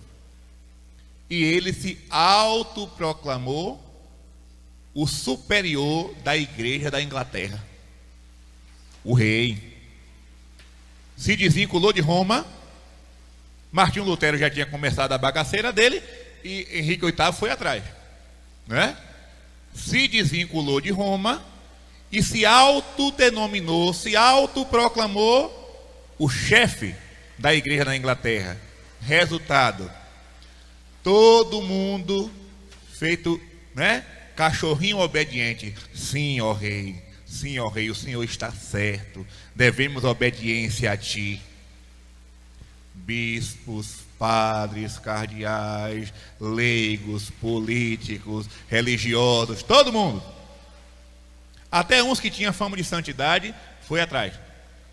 E ele se autoproclamou o superior da igreja da Inglaterra. O rei. Se desvinculou de Roma. Martinho Lutero já tinha começado a bagaceira dele e Henrique VIII foi atrás, né? Se desvinculou de Roma e se autodenominou, se autoproclamou o chefe da igreja na Inglaterra. Resultado: Todo mundo feito, né? Cachorrinho obediente. Sim, ó rei. Sim, ó rei, o Senhor está certo. Devemos obediência a ti. Bispos, padres, cardeais, leigos, políticos, religiosos, todo mundo. Até uns que tinham fama de santidade foi atrás.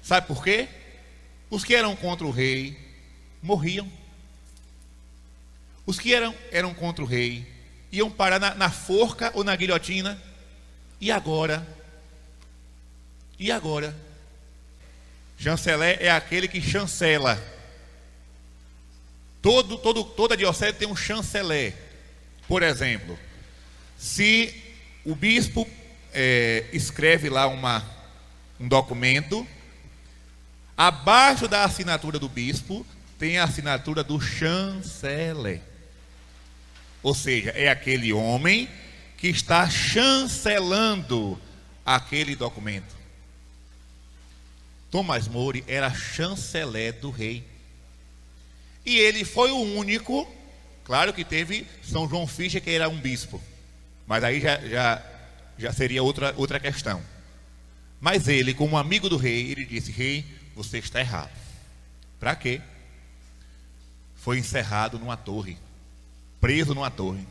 Sabe por quê? Os que eram contra o rei morriam. Os que eram contra o rei iam parar na forca ou na guilhotina. E agora? E agora? Chanceler é aquele que chancela. Toda diocese tem um chanceler. Por exemplo, se o bispo escreve lá um documento, abaixo da assinatura do bispo tem a assinatura do chanceler. Ou seja, é aquele homem que está chancelando aquele documento. Tomás More era chanceler do rei. E ele foi o único, claro que teve São João Fischer, que era um bispo. Mas aí já seria outra questão. Mas ele, como amigo do rei, ele disse: rei, você está errado. Para quê? Foi encerrado numa torre. Preso numa torre.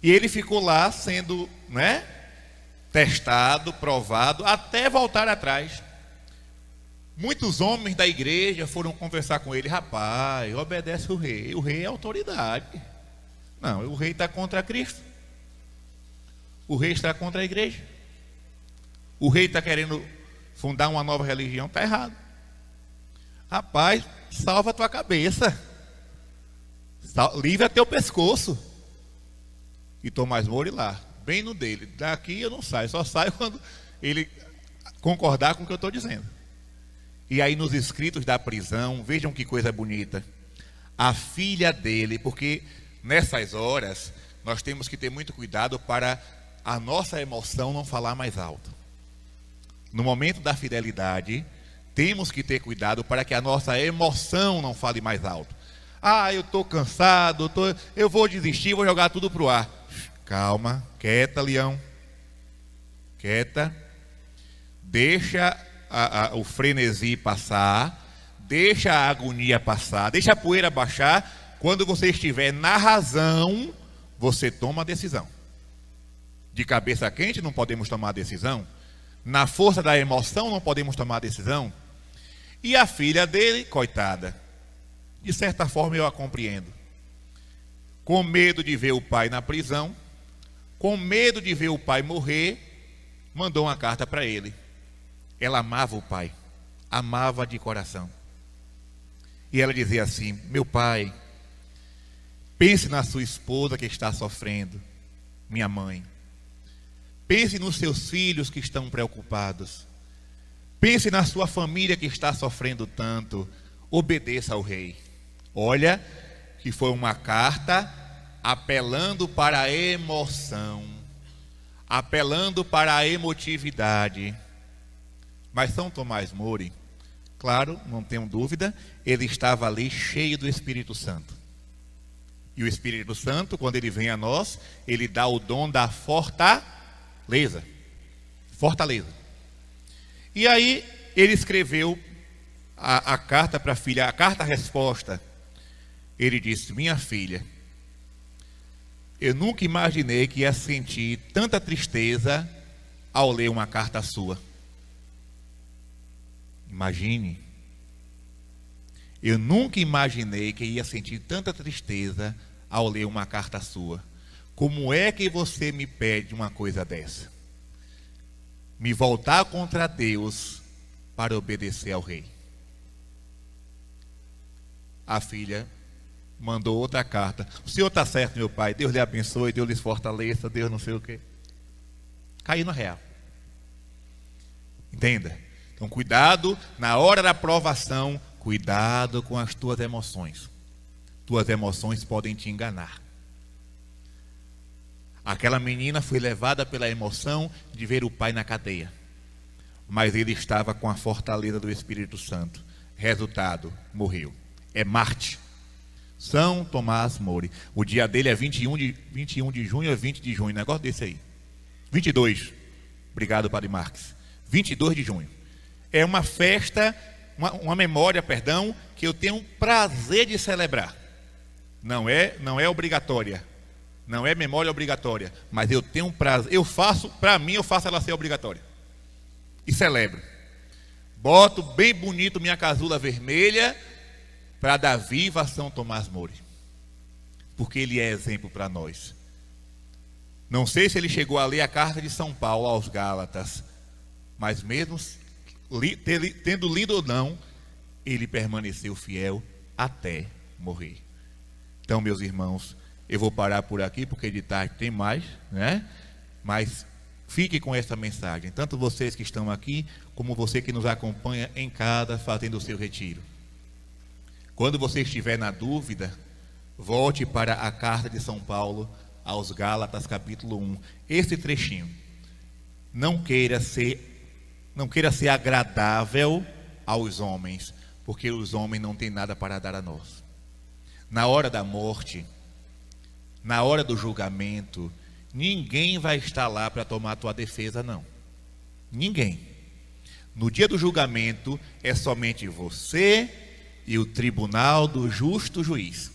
E ele ficou lá sendo, testado, provado, até voltar atrás. Muitos homens da igreja foram conversar com ele: rapaz, obedece o rei é autoridade. Não, o rei está contra Cristo. O rei está contra a igreja. O rei está querendo fundar uma nova religião, está errado. Rapaz, salva a tua cabeça. Livra teu pescoço. E Tomás More lá, bem no dele: daqui eu não saio, só saio quando ele concordar com o que eu estou dizendo. E aí nos escritos da prisão, vejam que coisa bonita, a filha dele, porque nessas horas nós temos que ter muito cuidado para a nossa emoção não falar mais alto. No momento da fidelidade, temos que ter cuidado para que a nossa emoção não fale mais alto. Ah, eu estou cansado, eu vou desistir, vou jogar tudo para o ar. Calma, quieta, leão. Quieta. Deixa o frenesi passar. Deixa a agonia passar. Deixa a poeira baixar. Quando você estiver na razão, você toma a decisão. De cabeça quente não podemos tomar a decisão. Na força da emoção não podemos tomar a decisão. E a filha dele, coitada, de certa forma eu a compreendo. Com medo de ver o pai na prisão, com medo de ver o pai morrer, mandou uma carta para ele. Ela amava o pai, amava de coração. E ela dizia assim: meu pai, pense na sua esposa que está sofrendo, minha mãe. Pense nos seus filhos que estão preocupados. Pense na sua família que está sofrendo tanto. Obedeça ao rei. Olha que foi uma carta apelando para a emoção, apelando para a emotividade. Mas São Tomás More, claro, não tenho dúvida, ele estava ali cheio do Espírito Santo. E o Espírito Santo, quando ele vem a nós, ele dá o dom da fortaleza. E aí ele escreveu a carta para a filha, a carta-resposta. Ele disse: minha filha, eu nunca imaginei que ia sentir tanta tristeza ao ler uma carta sua. Imagine. Eu nunca imaginei que ia sentir tanta tristeza ao ler uma carta sua. Como é que você me pede uma coisa dessa? Me voltar contra Deus para obedecer ao rei. A filha mandou outra carta: o senhor está certo, meu pai, Deus lhe abençoe, Deus lhe fortaleça, Deus não sei o quê. Caiu no real. Entenda? Então cuidado na hora da provação, cuidado com as tuas emoções. Tuas emoções podem te enganar. Aquela menina foi levada pela emoção de ver o pai na cadeia. Mas ele estava com a fortaleza do Espírito Santo. Resultado, morreu. É Marte. São Tomás More. O dia dele é 21 de junho ou 20 de junho, negócio desse aí. 22. Obrigado, Padre Marques. 22 de junho. É uma festa, uma memória, perdão, que eu tenho prazer de celebrar. Não é obrigatória. Não é memória obrigatória. Mas eu tenho prazer. Para mim, eu faço ela ser obrigatória. E celebro. Boto bem bonito minha casula vermelha para dar viva a São Tomás More. Porque ele é exemplo para nós. Não sei se ele chegou a ler a carta de São Paulo aos Gálatas, mas mesmo tendo lido ou não, ele permaneceu fiel até morrer. Então, meus irmãos, eu vou parar por aqui, porque de tarde tem mais, né? Mas fique com essa mensagem, tanto vocês que estão aqui, como você que nos acompanha em casa, fazendo o seu retiro. Quando você estiver na dúvida, volte para a carta de São Paulo aos Gálatas, capítulo 1. Esse trechinho. Não queira ser agradável aos homens, porque os homens não têm nada para dar a nós. Na hora da morte, na hora do julgamento, ninguém vai estar lá para tomar a tua defesa, não. Ninguém. No dia do julgamento, é somente você e o tribunal do justo juiz.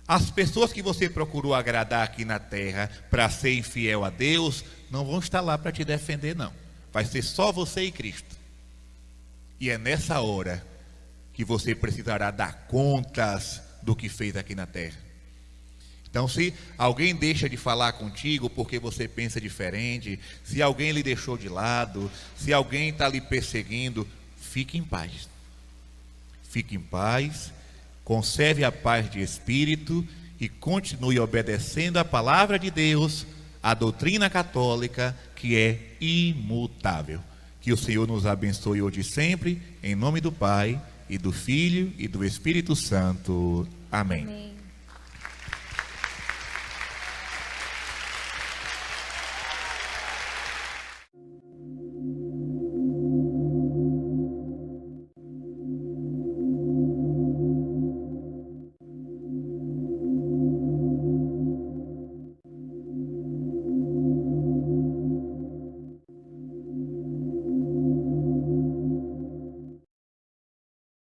As pessoas que você procurou agradar aqui na terra para ser infiel a Deus, não vão estar lá para te defender, não. Vai ser só você e Cristo. E é nessa hora que você precisará dar contas do que fez aqui na terra. Então, se alguém deixa de falar contigo porque você pensa diferente, se alguém lhe deixou de lado, se alguém está lhe perseguindo, fique em paz. Fique em paz, conserve a paz de espírito e continue obedecendo a palavra de Deus, a doutrina católica, que é imutável. Que o Senhor nos abençoe hoje e sempre, em nome do Pai, e do Filho, e do Espírito Santo. Amém.